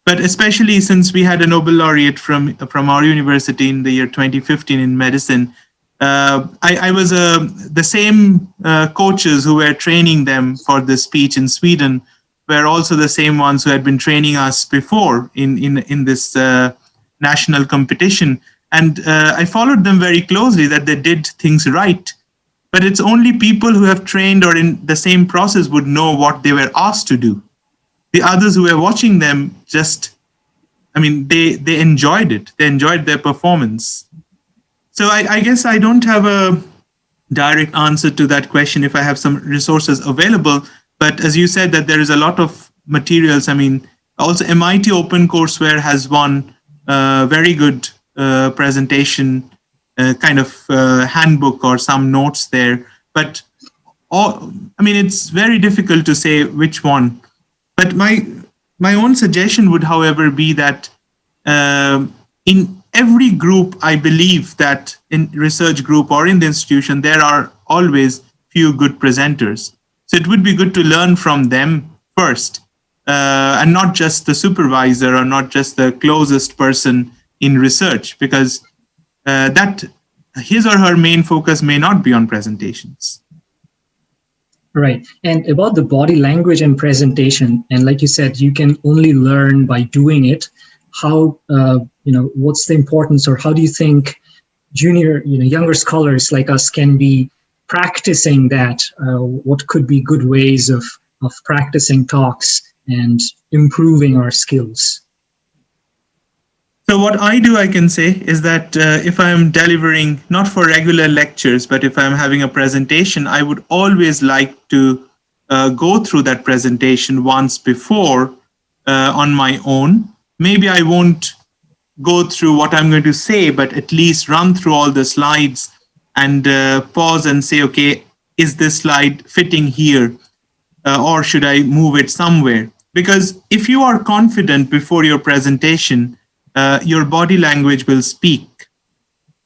But especially since we had a Nobel laureate from our university in the year 2015 in medicine, I was the same coaches who were training them for this speech in Sweden were also the same ones who had been training us before in this national competition. And I followed them very closely that they did things right. But it's only people who have trained or in the same process would know what they were asked to do. The others who were watching them they enjoyed it. They enjoyed their performance. So I guess I don't have a direct answer to that question if I have some resources available. But as you said, that there is a lot of materials. Also MIT OpenCourseware has one very good presentation handbook or some notes there. But it's very difficult to say which one. But my own suggestion would, however, be that in every group, I believe that in research group or in the institution, there are always few good presenters. So it would be good to learn from them first, and not just the supervisor or not just the closest person in research, because that his or her main focus may not be on presentations. Right. And about the body language and presentation, and like you said, you can only learn by doing it. How, what's the importance, or how do you think younger scholars like us can be practicing that? What could be good ways of practicing talks and improving our skills? So what I do, I can say, is that if I'm delivering, not for regular lectures, but if I'm having a presentation, I would always like to go through that presentation once before on my own. Maybe I won't go through what I'm going to say, but at least run through all the slides and pause and say, okay, is this slide fitting here? Or should I move it somewhere? Because if you are confident before your presentation, your body language will speak.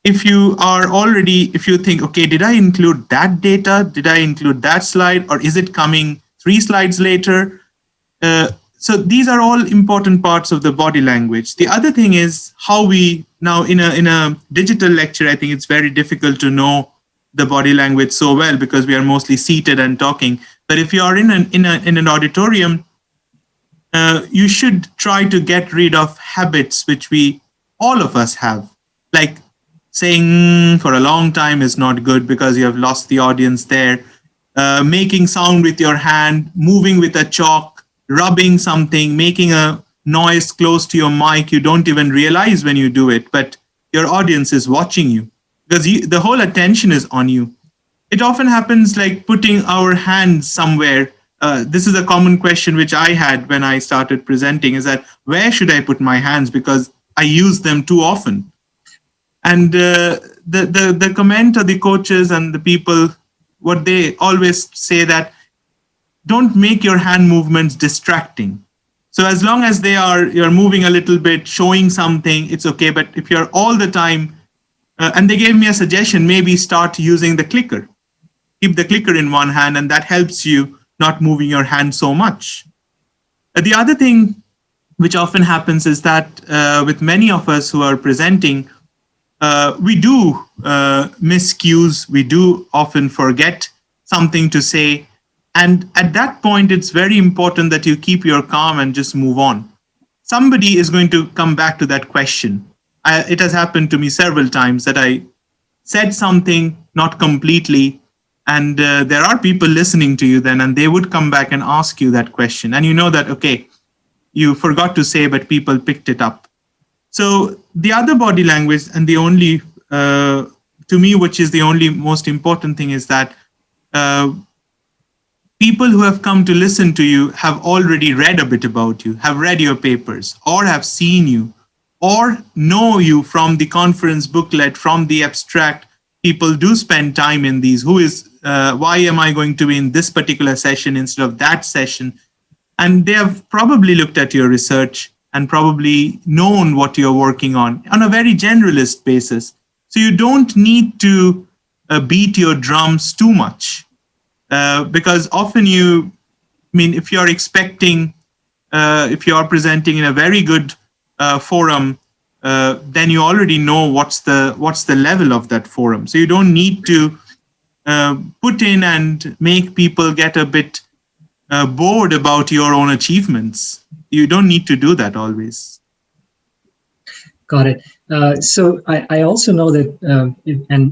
If you think, okay, did I include that data? Did I include that slide? Or is it coming 3 slides later? So these are all important parts of the body language. The other thing is how we now in a digital lecture, I think it's very difficult to know the body language so well because we are mostly seated and talking. But if you are in an auditorium, you should try to get rid of habits which all of us have, like saying for a long time is not good because you have lost the audience there. Making sound with your hand, moving with a chalk, rubbing something, making a noise close to your mic. You don't even realize when you do it, but your audience is watching you because the whole attention is on you. It often happens like putting our hands somewhere. This is a common question which I had when I started presenting, is that where should I put my hands because I use them too often. And the comment of the coaches and the people, what they always say that don't make your hand movements distracting. So as long as you're moving a little bit, showing something, it's okay. But if you're all the time, and they gave me a suggestion, maybe start using the clicker. Keep the clicker in one hand, and that helps you not moving your hand so much. The other thing which often happens is that with many of us who are presenting, we do miss cues. We do often forget something to say. And at that point, it's very important that you keep your calm and just move on. Somebody is going to come back to that question. It has happened to me several times that I said something not completely, and there are people listening to you then, and they would come back and ask you that question. And you know that, okay, you forgot to say, but people picked it up. So the other body language, and the only, to me, which is the only most important thing, is that people who have come to listen to you have already read a bit about you, have read your papers, or have seen you, or know you from the conference booklet, from the abstract. People do spend time in these. Why am I going to be in this particular session instead of that session? And they have probably looked at your research and probably known what you're working on a very generalist basis. So you don't need to beat your drums too much. Because often if you're expecting, if you're presenting in a very good forum, then you already know what's the level of that forum. So you don't need to put in and make people get a bit bored about your own achievements. You don't need to do that always. Got it. So I also know that,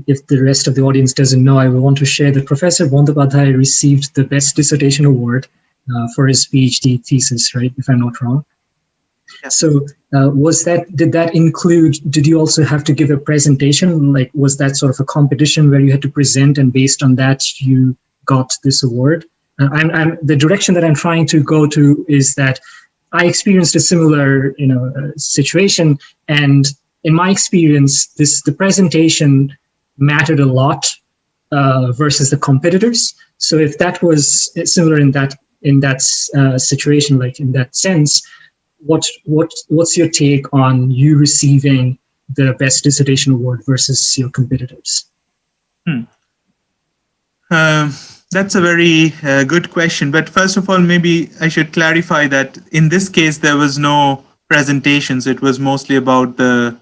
if the rest of the audience doesn't know, I will want to share that Professor Bandyopadhyay received the Best Dissertation Award for his PhD thesis, right? If I'm not wrong. Yeah. So did you also have to give a presentation? Like, was that sort of a competition where you had to present, and based on that, you got this award? The direction that I'm trying to go to is that I experienced a similar, situation, and in my experience, the presentation mattered a lot versus the competitors. So if that was similar in that situation, like in that sense, what's your take on you receiving the Best Dissertation Award versus your competitors? That's a very good question. But first of all, maybe I should clarify that in this case, there was no presentations. It was mostly about the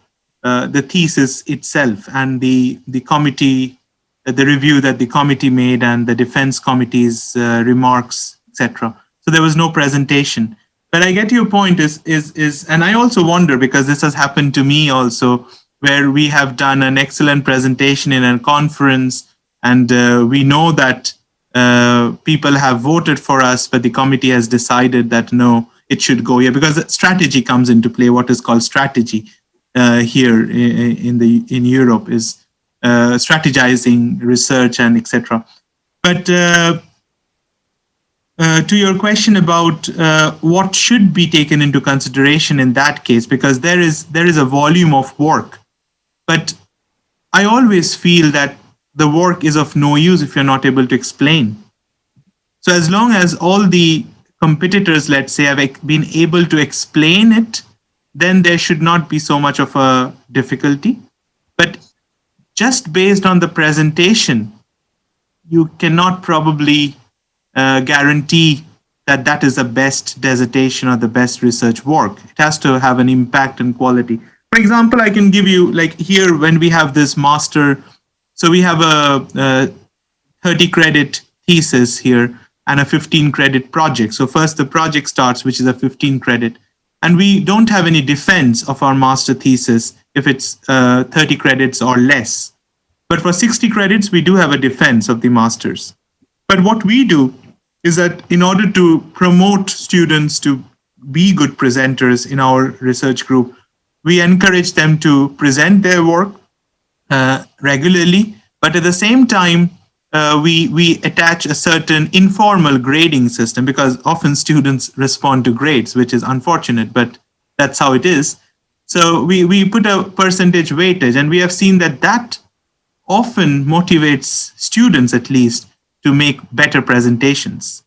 thesis itself and the committee, the review that the committee made, and the defense committee's remarks, etc. So there was no presentation. But I get your point and I also wonder, because this has happened to me also, where we have done an excellent presentation in a conference, and we know that people have voted for us, but the committee has decided that no, it should go here, because strategy comes into play. What is called strategy here in Europe is strategizing research and etc. But to your question about what should be taken into consideration in that case, because there is a volume of work, but I always feel that the work is of no use if you're not able to explain. So as long as all the competitors, let's say, have been able to explain it, then there should not be so much of a difficulty. But just based on the presentation, you cannot probably guarantee that that is the best dissertation or the best research work. It has to have an impact and quality. For example, I can give you, like here, when we have this master, so we have a 30 credit thesis here and a 15 credit project. So first the project starts, which is a 15 credit. And we don't have any defense of our master thesis if it's 30 credits or less. But for 60 credits, we do have a defense of the masters. But what we do is that in order to promote students to be good presenters in our research group, we encourage them to present their work regularly, but at the same time, we attach a certain informal grading system, because often students respond to grades, which is unfortunate, but that's how it is. So we put a percentage weightage, and we have seen that often motivates students, at least, to make better presentations.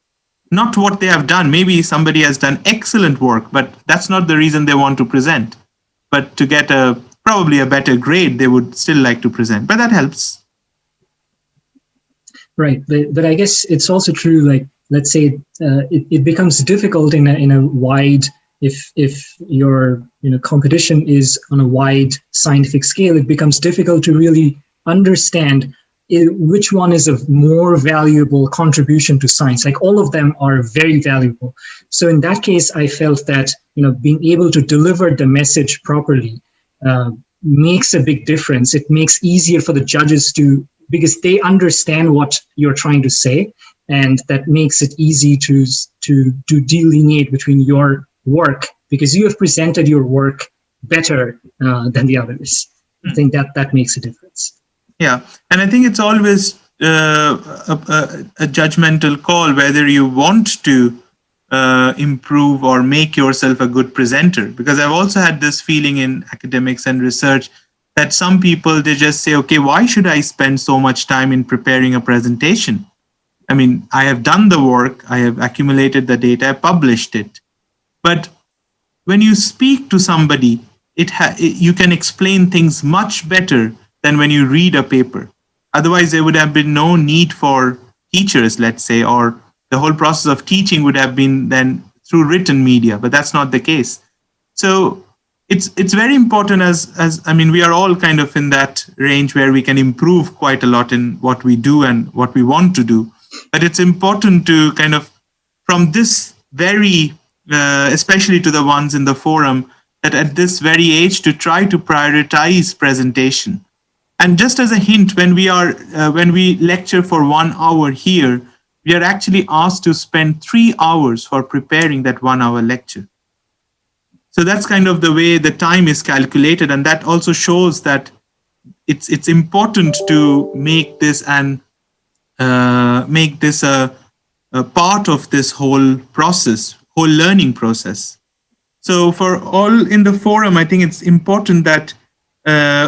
Not what they have done. Maybe somebody has done excellent work, but that's not the reason they want to present. But to get probably a better grade, they would still like to present. But that helps. Right, but I guess it's also true. Like, let's say it becomes difficult in a wide, if your competition is on a wide scientific scale, it becomes difficult to really understand which one is a more valuable contribution to science. Like, all of them are very valuable. So in that case, I felt that being able to deliver the message properly makes a big difference. It makes easier for the judges because they understand what you're trying to say, and that makes it easy to delineate between your work, because you have presented your work better than the others. I think that makes a difference. Yeah, and I think it's always a judgmental call whether you want to improve or make yourself a good presenter. Because I've also had this feeling in academics and research that some people, they just say, okay, why should I spend so much time in preparing a presentation? I mean, I have done the work, I have accumulated the data, I published it. But when you speak to somebody, you can explain things much better than when you read a paper. Otherwise, there would have been no need for teachers, let's say, or the whole process of teaching would have been then through written media, but that's not the case. So it's very important as I mean, we are all kind of in that range where we can improve quite a lot in what we do and what we want to do. But it's important to kind of, from this very, especially to the ones in the forum, that at this very age to try to prioritize presentation. And just as a hint, when we lecture for 1 hour here, we are actually asked to spend 3 hours for preparing that 1 hour lecture. So that's kind of the way the time is calculated, and that also shows that it's important to make this a part of this whole process, whole learning process. So for all in the forum, I think it's important that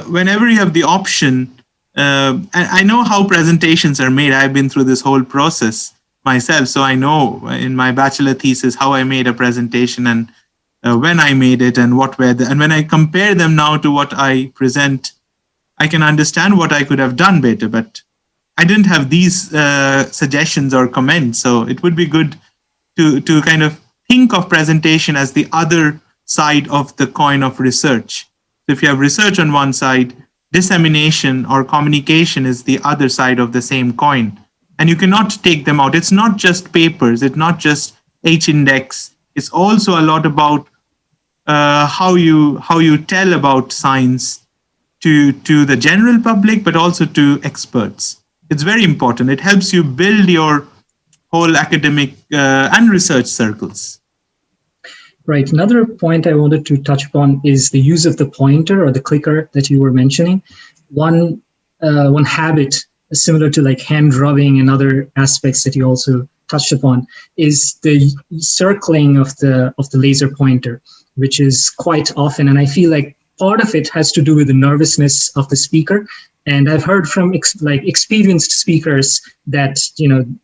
whenever you have the option, and I know how presentations are made. I've been through this whole process myself, so I know in my bachelor thesis how I made a presentation and when I made it and and when I compare them now to what I present, I can understand what I could have done better, but I didn't have these suggestions or comments. So it would be good to kind of think of presentation as the other side of the coin of research. So if you have research on one side, dissemination or communication is the other side of the same coin. And you cannot take them out. It's not just papers. It's not just H-index. It's also a lot about how you tell about science to the general public, but also to experts. It's very important. It helps you build your whole academic and research circles. Right. Another point I wanted to touch upon is the use of the pointer or the clicker that you were mentioning. One habit similar to like hand rubbing and other aspects that you also touched upon is the circling of the laser pointer, which is quite often. And I feel like part of it has to do with the nervousness of the speaker. And I've heard from experienced speakers that,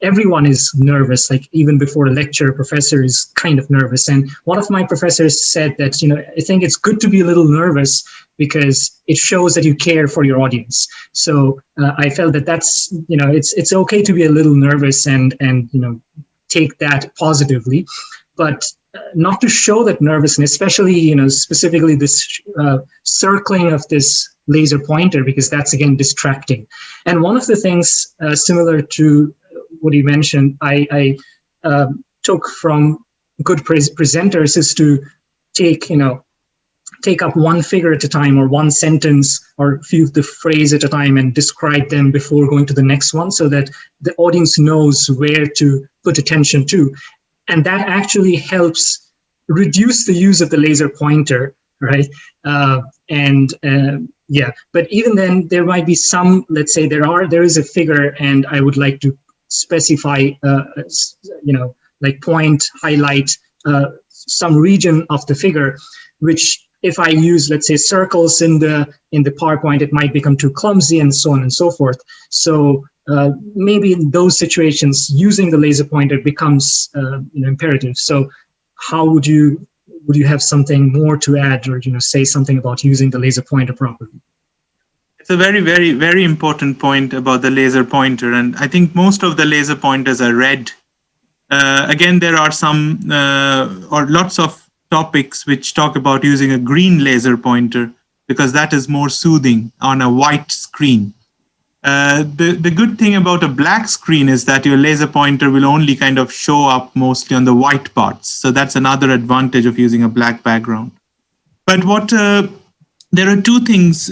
everyone is nervous, like even before a lecture, a professor is kind of nervous. And one of my professors said that, I think it's good to be a little nervous because it shows that you care for your audience. So I felt that that's, it's okay to be a little nervous and take that positively, but not to show that nervousness, especially, specifically this circling of this laser pointer, because that's again distracting. And one of the things similar to what you mentioned, I took from good presenters is to take up one figure at a time or one sentence or the phrase at a time and describe them before going to the next one so that the audience knows where to put attention to. And that actually helps reduce the use of the laser pointer, right? But even then, there might be some, let's say there is a figure and I would like to specify, like point, highlight some region of the figure, which if I use, let's say, circles in the PowerPoint, it might become too clumsy and so on and so forth. So maybe in those situations, using the laser pointer becomes imperative. So how would you have something more to add or say something about using the laser pointer properly? It's a very, very, very important point about the laser pointer, and I think most of the laser pointers are red. Again, there are some or lots of topics which talk about using a green laser pointer because that is more soothing on a white screen. The good thing about a black screen is that your laser pointer will only kind of show up mostly on the white parts. So that's another advantage of using a black background. But there are two things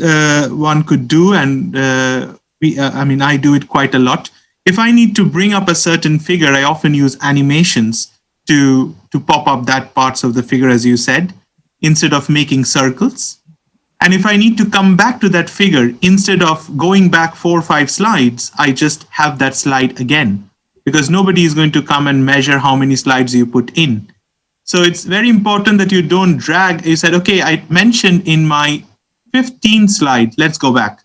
one could do, and I do it quite a lot. If I need to bring up a certain figure, I often use animations to pop up that parts of the figure, as you said, instead of making circles. And if I need to come back to that figure, instead of going back 4 or 5 slides, I just have that slide again, because nobody is going to come and measure how many slides you put in. So it's very important that you don't drag. You said, okay, I mentioned in my 15th slide, let's go back.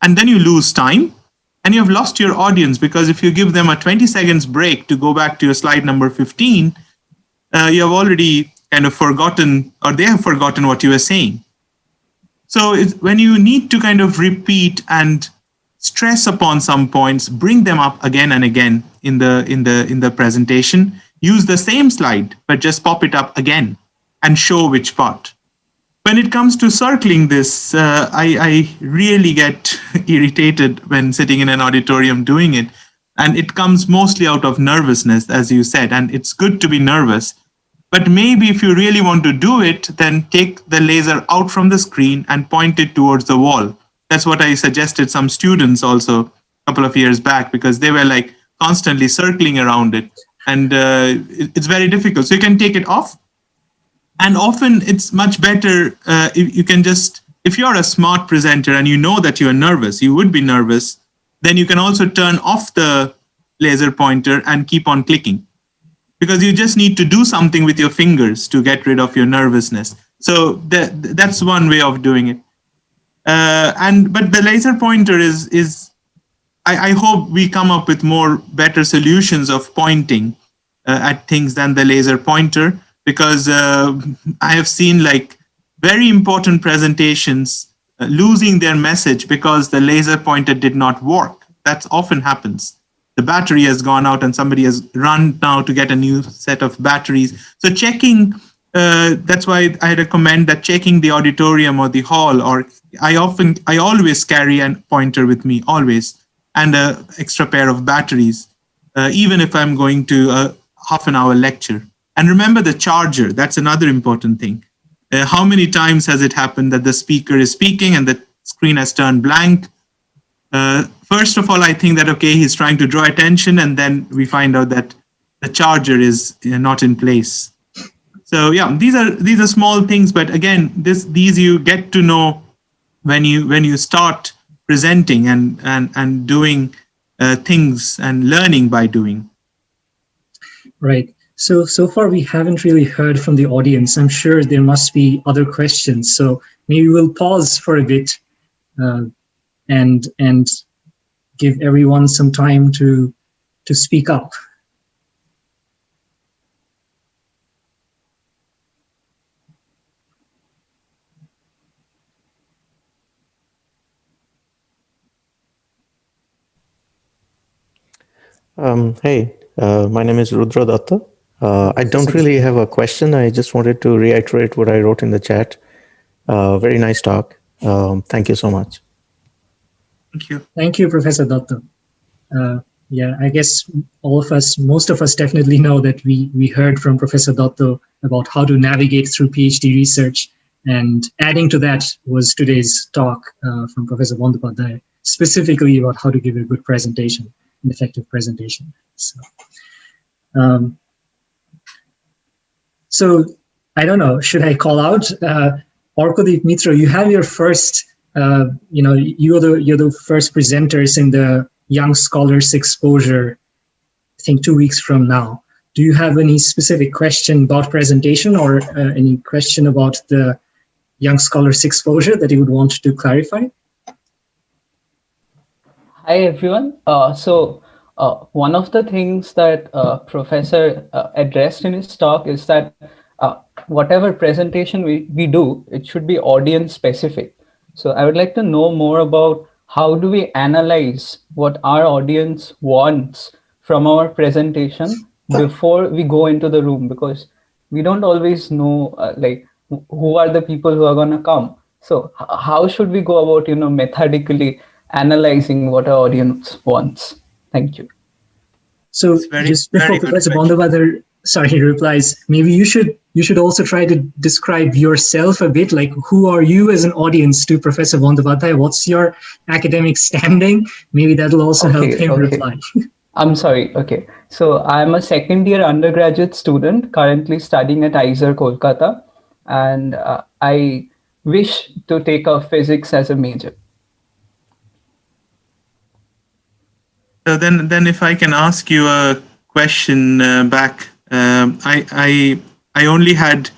And then you lose time and you have lost your audience, because if you give them a 20 seconds break to go back to your slide number 15, you have already kind of forgotten, or they have forgotten what you were saying. So it's when you need to kind of repeat and stress upon some points, bring them up again and again in the presentation. Use the same slide, but just pop it up again and show which part. When it comes to circling this, I really get irritated when sitting in an auditorium doing it. And it comes mostly out of nervousness, as you said, and it's good to be nervous. But maybe if you really want to do it, then take the laser out from the screen and point it towards the wall. That's what I suggested some students also a couple of years back, because they were like constantly circling around it. And it's very difficult. So you can take it off. And often it's much better if you can just, if you're a smart presenter and you know that you're nervous, you would be nervous, then you can also turn off the laser pointer and keep on clicking. Because you just need to do something with your fingers to get rid of your nervousness. So that's one way of doing it. But the laser pointer is I hope we come up with better solutions of pointing at things than the laser pointer, because I have seen like very important presentations losing their message because the laser pointer did not work. That often happens. The battery has gone out and somebody has run now to get a new set of batteries. So checking, that's why I recommend that checking the auditorium or the hall, or I always carry a pointer with me, always, and an extra pair of batteries, even if I'm going to a half-an-hour lecture. And remember the charger, that's another important thing. How many times has it happened that the speaker is speaking and the screen has turned blank? First of all, I think that, okay, he's trying to draw attention, and then we find out that the charger is not in place. So yeah, these are small things, but again, these you get to know when you start presenting and doing things and learning by doing. Right. So far we haven't really heard from the audience. I'm sure there must be other questions. So maybe we'll pause for a bit and give everyone some time to speak up. Hey, my name is Rudra Datta. I don't really have a question. I just wanted to reiterate what I wrote in the chat. Very nice talk. Thank you so much. Thank you. Thank you, Professor Datta. Yeah, I guess most of us definitely know that we heard from Professor Datta about how to navigate through PhD research. And adding to that was today's talk from Professor Bandyopadhyay, specifically about how to give a good presentation, an effective presentation. So I don't know, should I call out? Orkodeep Mitra, you have your first, you're the first presenters in the Young Scholars Exposure, I think 2 weeks from now. Do you have any specific question about presentation or any question about the Young Scholars Exposure that you would want to clarify? Hi, everyone. One of the things that Professor addressed in his talk is that whatever presentation we do, it should be audience specific. So I would like to know more about how do we analyze what our audience wants from our presentation before we go into the room, because we don't always know who are the people who are going to come. So how should we go about, methodically analyzing what our audience wants? Thank you. So just before Professor Bandyopadhyay, replies, maybe you should also try to describe yourself a bit, like who are you as an audience to Professor Bandyopadhyay? What's your academic standing? Maybe that'll also help him reply. I'm sorry. Okay. So I'm a second year undergraduate student currently studying at ISER Kolkata. And I wish to take up physics as a major? So then if I can ask you a question back, I only had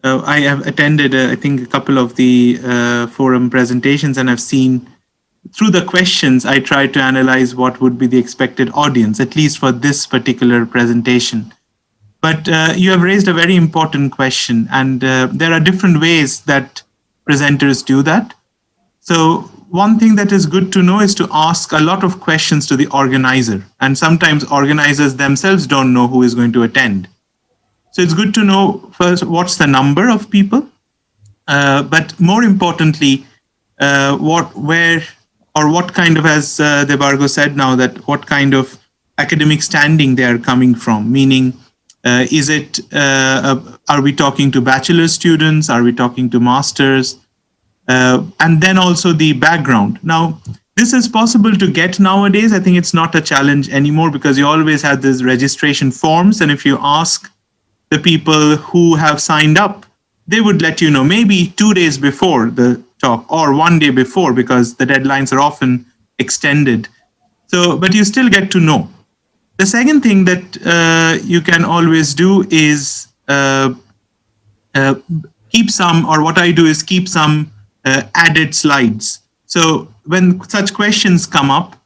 I have attended I think a couple of the forum presentations, and I've seen through the questions I tried to analyze what would be the expected audience, at least for this particular presentation. But you have raised a very important question, and there are different ways that presenters do that. So one thing that is good to know is to ask a lot of questions to the organizer. And sometimes organizers themselves don't know who is going to attend. So it's good to know first what's the number of people, but more importantly, what kind of, as Debarghya said now, that what kind of academic standing they are coming from, meaning are we talking to bachelor students? Are we talking to masters? And then also the background. Now, this is possible to get nowadays. I think it's not a challenge anymore because you always have these registration forms. And if you ask the people who have signed up, they would let you know maybe 2 days before the talk or 1 day before, because the deadlines are often extended. So, but you still get to know. The second thing that you can always do is keep some, or what I do is keep some added slides. So when such questions come up,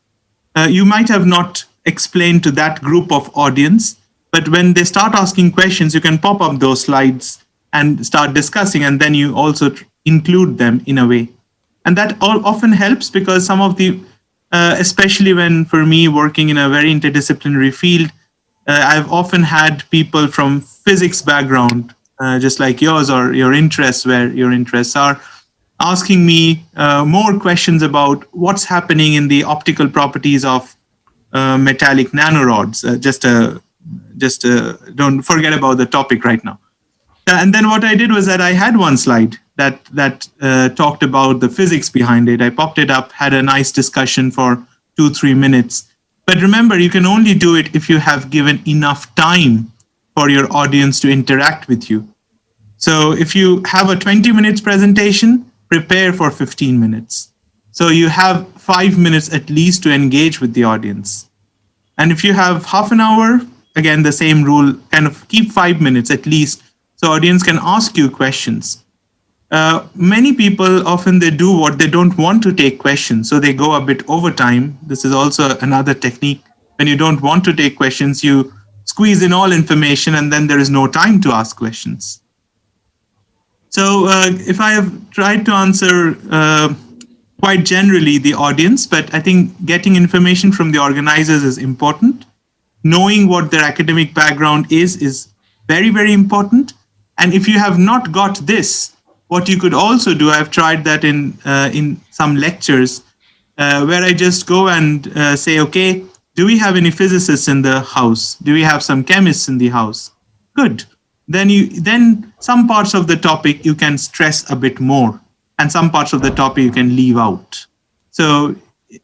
you might have not explained to that group of audience, but when they start asking questions, you can pop up those slides and start discussing, and then you also include them in a way. And that often helps because some of the, especially when for me working in a very interdisciplinary field, I've often had people from physics background, just like yours or your interests, where your interests are, asking me more questions about what's happening in the optical properties of metallic nanorods. Don't forget about the topic right now. And then what I did was that I had one slide that talked about the physics behind it. I popped it up, had a nice discussion for 2-3 minutes. But remember, you can only do it if you have given enough time for your audience to interact with you. So if you have a 20 minutes presentation, prepare for 15 minutes. So you have 5 minutes at least to engage with the audience. And if you have half an hour, again, the same rule, kind of keep 5 minutes at least so audience can ask you questions. Many people often they do what they don't want to take questions, so they go a bit over time. This is also another technique. When you don't want to take questions, you squeeze in all information and then there is no time to ask questions. So if I have tried to answer quite generally the audience, but I think getting information from the organizers is important. Knowing what their academic background is very, very important. And if you have not got this, what you could also do, I've tried that in some lectures where I just go and say, okay, do we have any physicists in the house? Do we have some chemists in the house? Good. Then some parts of the topic you can stress a bit more, and some parts of the topic you can leave out. So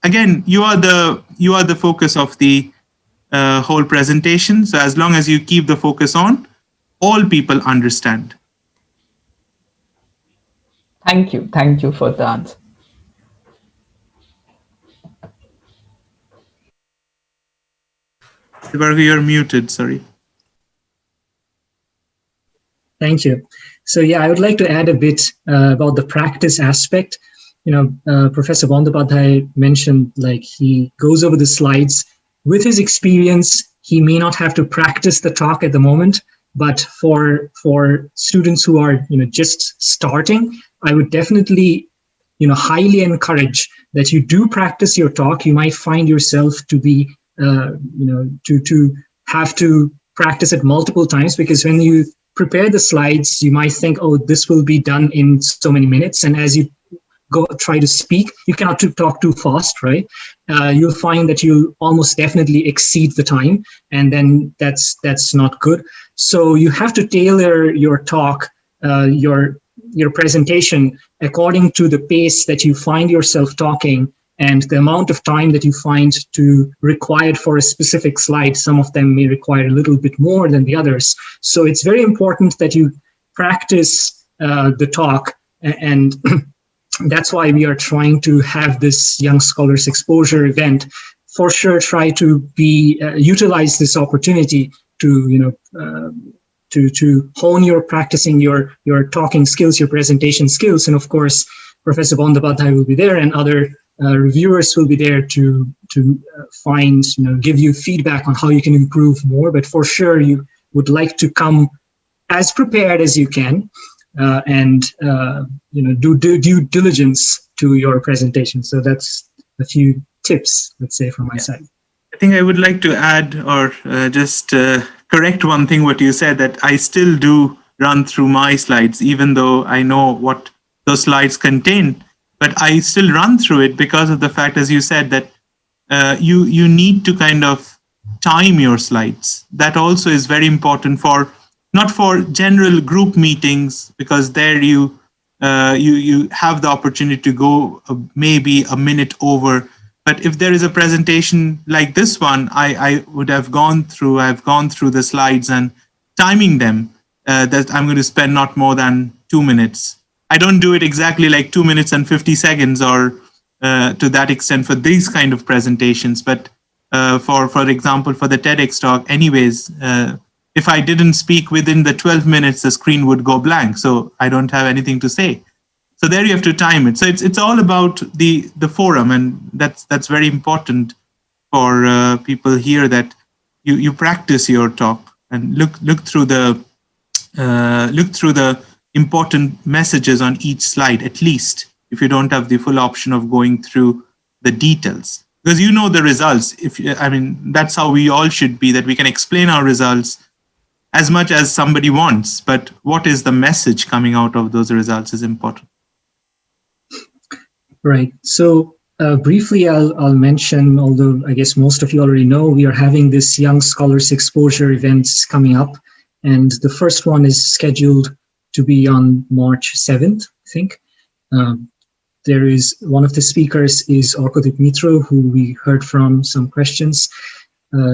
again, you are the focus of the whole presentation. So as long as you keep the focus on, all people understand. Thank you for the answer. Debarghya, you're muted, sorry. Thank you. So yeah, I would like to add a bit about the practice aspect. Professor Bandyopadhyay mentioned, like, he goes over the slides. With his experience, he may not have to practice the talk at the moment, but for students who are just starting, I would definitely highly encourage that you do practice your talk. You might find yourself to be to have to practice it multiple times, because when you prepare the slides, you might think, oh, this will be done in so many minutes. And as you go try to speak, you cannot talk too fast, right? You'll find that you'll almost definitely exceed the time, and then that's not good. So you have to tailor your talk, your presentation according to the pace that you find yourself talking and the amount of time that you find to required for a specific slide. Some of them may require a little bit more than the others. So it's very important that you practice the talk And that's why we are trying to have this Young Scholars Exposure event. For sure, try to be utilize this opportunity to to hone your practicing your talking skills, your presentation skills, and of course, Professor Bandyopadhyay will be there, and other reviewers will be there to find, give you feedback on how you can improve more. But for sure, you would like to come as prepared as you can, and do due diligence to your presentation. So that's a few tips, let's say, from my side. I think I would like to add, or just correct one thing what you said, that I still do run through my slides, even though I know what those slides contain. But I still run through it because of the fact, as you said, that you need to kind of time your slides. That also is very important for, not for general group meetings, because there you have the opportunity to go maybe a minute over. But if there is a presentation like this one, I've gone through the slides and timing them, that I'm going to spend not more than 2 minutes. I don't do it exactly like 2 minutes and 50 seconds or to that extent for these kind of presentations. But for example, for the TEDx talk, anyways, if I didn't speak within the 12 minutes, the screen would go blank. So I don't have anything to say. So there you have to time it. So it's all about the forum, and that's very important for people here, that you practice your talk and look through the important messages on each slide, at least, if you don't have the full option of going through the details, because you know the results. That's how we all should be, that we can explain our results as much as somebody wants, but what is the message coming out of those results is important. Right. So briefly, I'll mention, although I guess most of you already know, we are having this Young Scholars Exposure events coming up. And the first one is scheduled to be on March 7th, I think. There is one of the speakers is Orkodip Mitro, who we heard from some questions.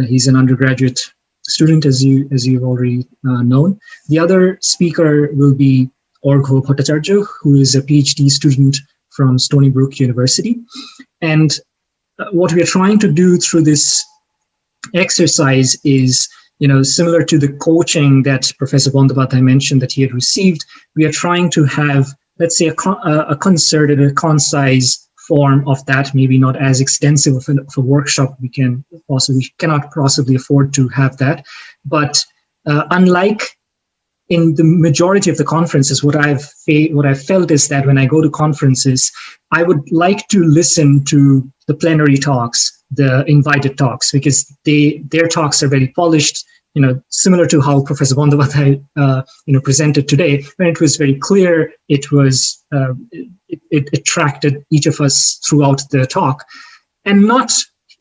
He's an undergraduate student, as you've already known. The other speaker will be Orgho Bhattacharya, who is a PhD student from Stony Brook University. And what we are trying to do through this exercise is, similar to the coaching that Professor Bandyopadhyay mentioned that he had received, we are trying to have, let's say, a concerted, a concise form of that, maybe not as extensive of a workshop. We cannot possibly afford to have that. But unlike in the majority of the conferences, what I've felt is that when I go to conferences, I would like to listen to the plenary talks, the invited talks, because their talks are very polished, similar to how Professor Bandyopadhyay presented today, when it was very clear. It was it attracted each of us throughout the talk, and not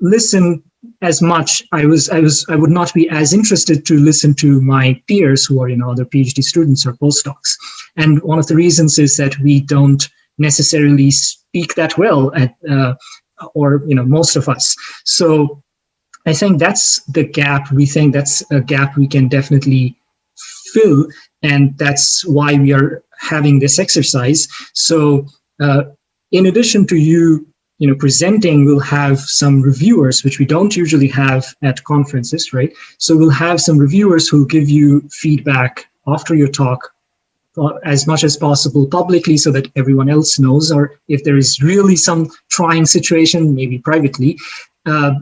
listen as much. I would not be as interested to listen to my peers who are other PhD students or postdocs. And one of the reasons is that we don't necessarily speak that well at most of us. So I think that's the gap. We think that's a gap we can definitely fill, and that's why we are having this exercise. So in addition to you presenting, we'll have some reviewers, which we don't usually have at conferences, right? So we'll have some reviewers who give you feedback after your talk as much as possible publicly, so that everyone else knows, or if there is really some trying situation, maybe privately,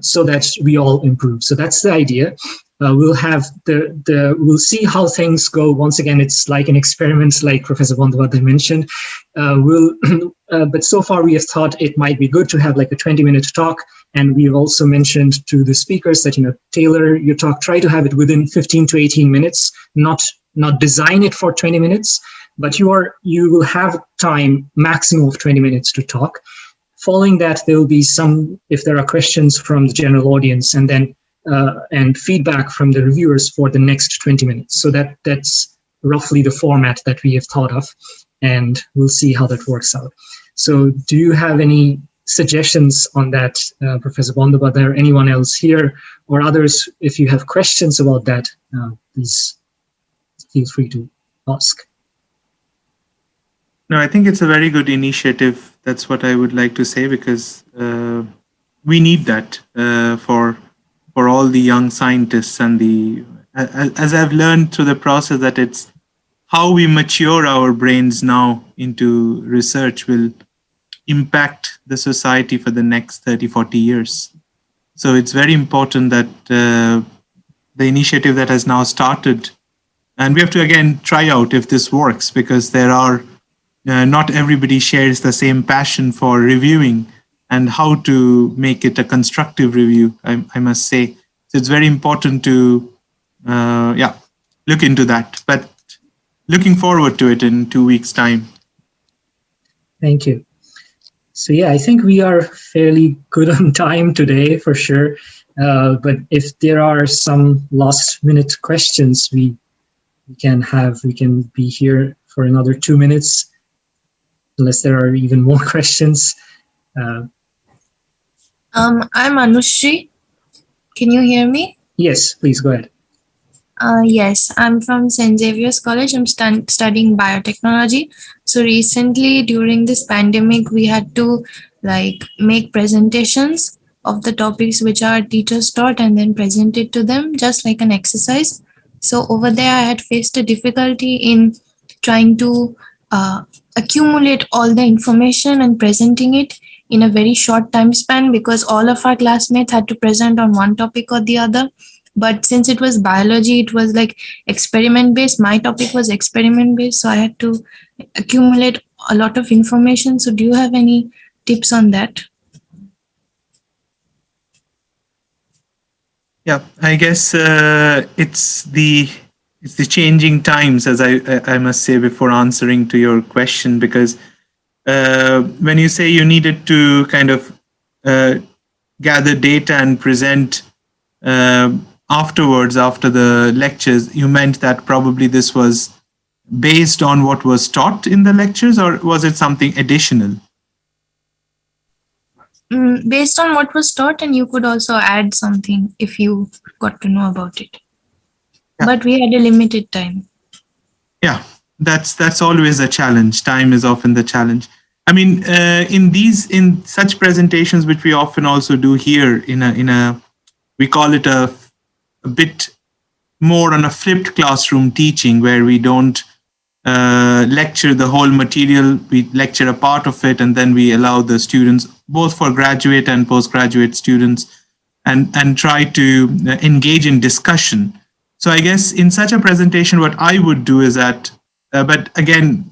so that we all improve. So that's the idea. We'll have we'll see how things go. Once again, it's like an experiment, like Professor Bandyopadhyay mentioned. But so far we have thought it might be good to have like a 20-minute talk. And we've also mentioned to the speakers that, tailor your talk, try to have it within 15 to 18 minutes, not design it for 20 minutes, but you will have time, maximum of 20 minutes to talk. Following that, there will be if there are questions from the general audience, and then and feedback from the reviewers for the next 20 minutes. So that's roughly the format that we have thought of, and we'll see how that works out. So do you have any suggestions on that, Professor Bandyopadhyay, or anyone else here, or others? If you have questions about that, please feel free to ask. No, I think it's a very good initiative. That's what I would like to say, because we need that for all the young scientists and as I've learned through the process, that it's how we mature our brains now into research will impact the society for the next 30, 40 years. So it's very important that the initiative that has now started, and we have to again try out if this works, because there are not everybody shares the same passion for reviewing and how to make it a constructive review, I must say. So it's very important to look into that. But looking forward to it in 2 weeks' time. Thank you. So yeah, I think we are fairly good on time today for sure. But if there are some last minute questions, we can be here for another 2 minutes, unless there are even more questions. I'm Anushri. Can you hear me? Yes, please go ahead. Yes, I'm from St. Xavier's College. I'm studying biotechnology. So recently, during this pandemic, we had to make presentations of the topics which our teachers taught and then present it to them, just like an exercise. So over there, I had faced a difficulty in trying to accumulate all the information and presenting it in a very short time span, because all of our classmates had to present on one topic or the other. But since it was biology, it was like experiment based. My topic was experiment based, so I had to accumulate a lot of information. So do you have any tips on that? Yeah, I guess it's the changing times, as I must say before answering to your question, because when you say you needed to kind of gather data and present afterwards, after the lectures, you meant that probably this was based on what was taught in the lectures, or was it something additional? Based on what was taught, and you could also add something if you got to know about it. Yeah. But we had a limited time. Yeah, that's always a challenge. Time is often the challenge. I mean, in such presentations, which we often also do here we call it a bit more on a flipped classroom teaching, where we don't lecture the whole material. We lecture a part of it, and then we allow the students, both for graduate and postgraduate students, and try to engage in discussion. So I guess in such a presentation, what I would do is that, but again,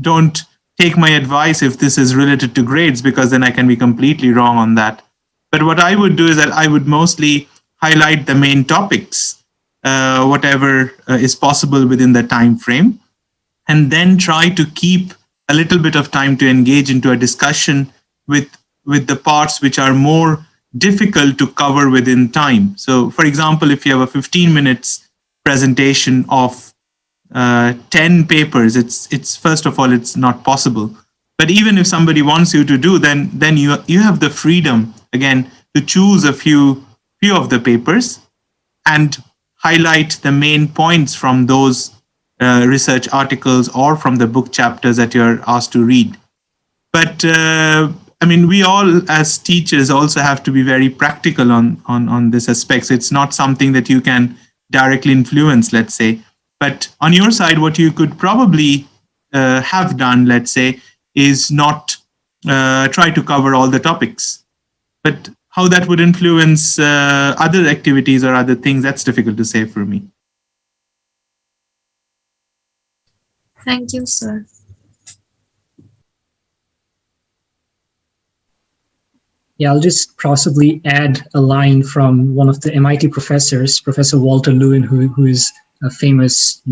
don't take my advice if this is related to grades, because then I can be completely wrong on that. But what I would do is that I would mostly highlight the main topics, whatever is possible within the time frame, and then try to keep a little bit of time to engage into a discussion with the parts which are more difficult to cover within time. So, for example, if you have a 15 minutes presentation of 10 papers, it's first of all, it's not possible. But even if somebody wants you to do, then you have the freedom again to choose a few of the papers and highlight the main points from those research articles or from the book chapters that you're asked to read. But I mean, we all as teachers also have to be very practical on this aspect. So it's not something that you can directly influence, let's say. But on your side, what you could probably have done, let's say, is not try to cover all the topics. But how that would influence other activities or other things, that's difficult to say for me. Thank you, sir. Yeah, I'll just possibly add a line from one of the MIT professors, Professor Walter Lewin, who is a famous,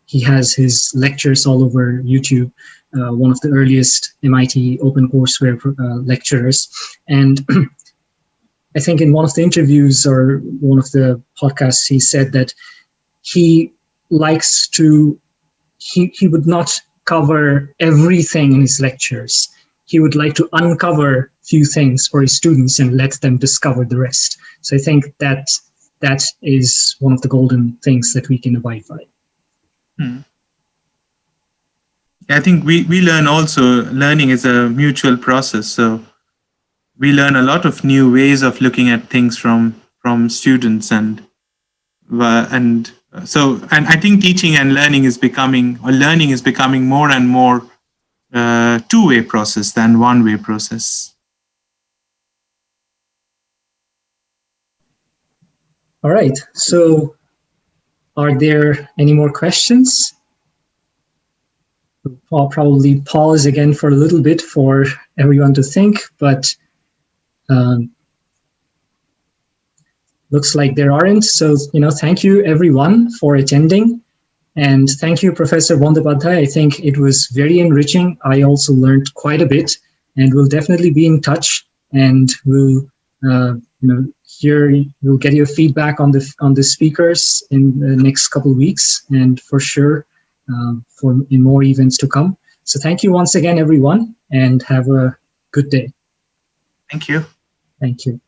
he has his lectures all over YouTube, one of the earliest MIT OpenCourseWare lecturers. And I think in one of the interviews or one of the podcasts, he said that he likes to, he would not cover everything in his lectures. He would like to uncover few things for his students and let them discover the rest. So I think that is one of the golden things that we can abide by. I think we learn also, learning is a mutual process. So we learn a lot of new ways of looking at things from students, and I think teaching and learning is becoming more and more two-way process than one-way process. All right. So are there any more questions? I'll probably pause again for a little bit for everyone to think, but looks like there aren't. So, thank you everyone for attending. And thank you, Professor Bandyopadhyay. I think it was very enriching. I also learned quite a bit, and we'll definitely be in touch, and we'll we'll get your feedback on the speakers in the next couple of weeks, and for sure in more events to come. So thank you once again, everyone, and have a good day. Thank you. Thank you.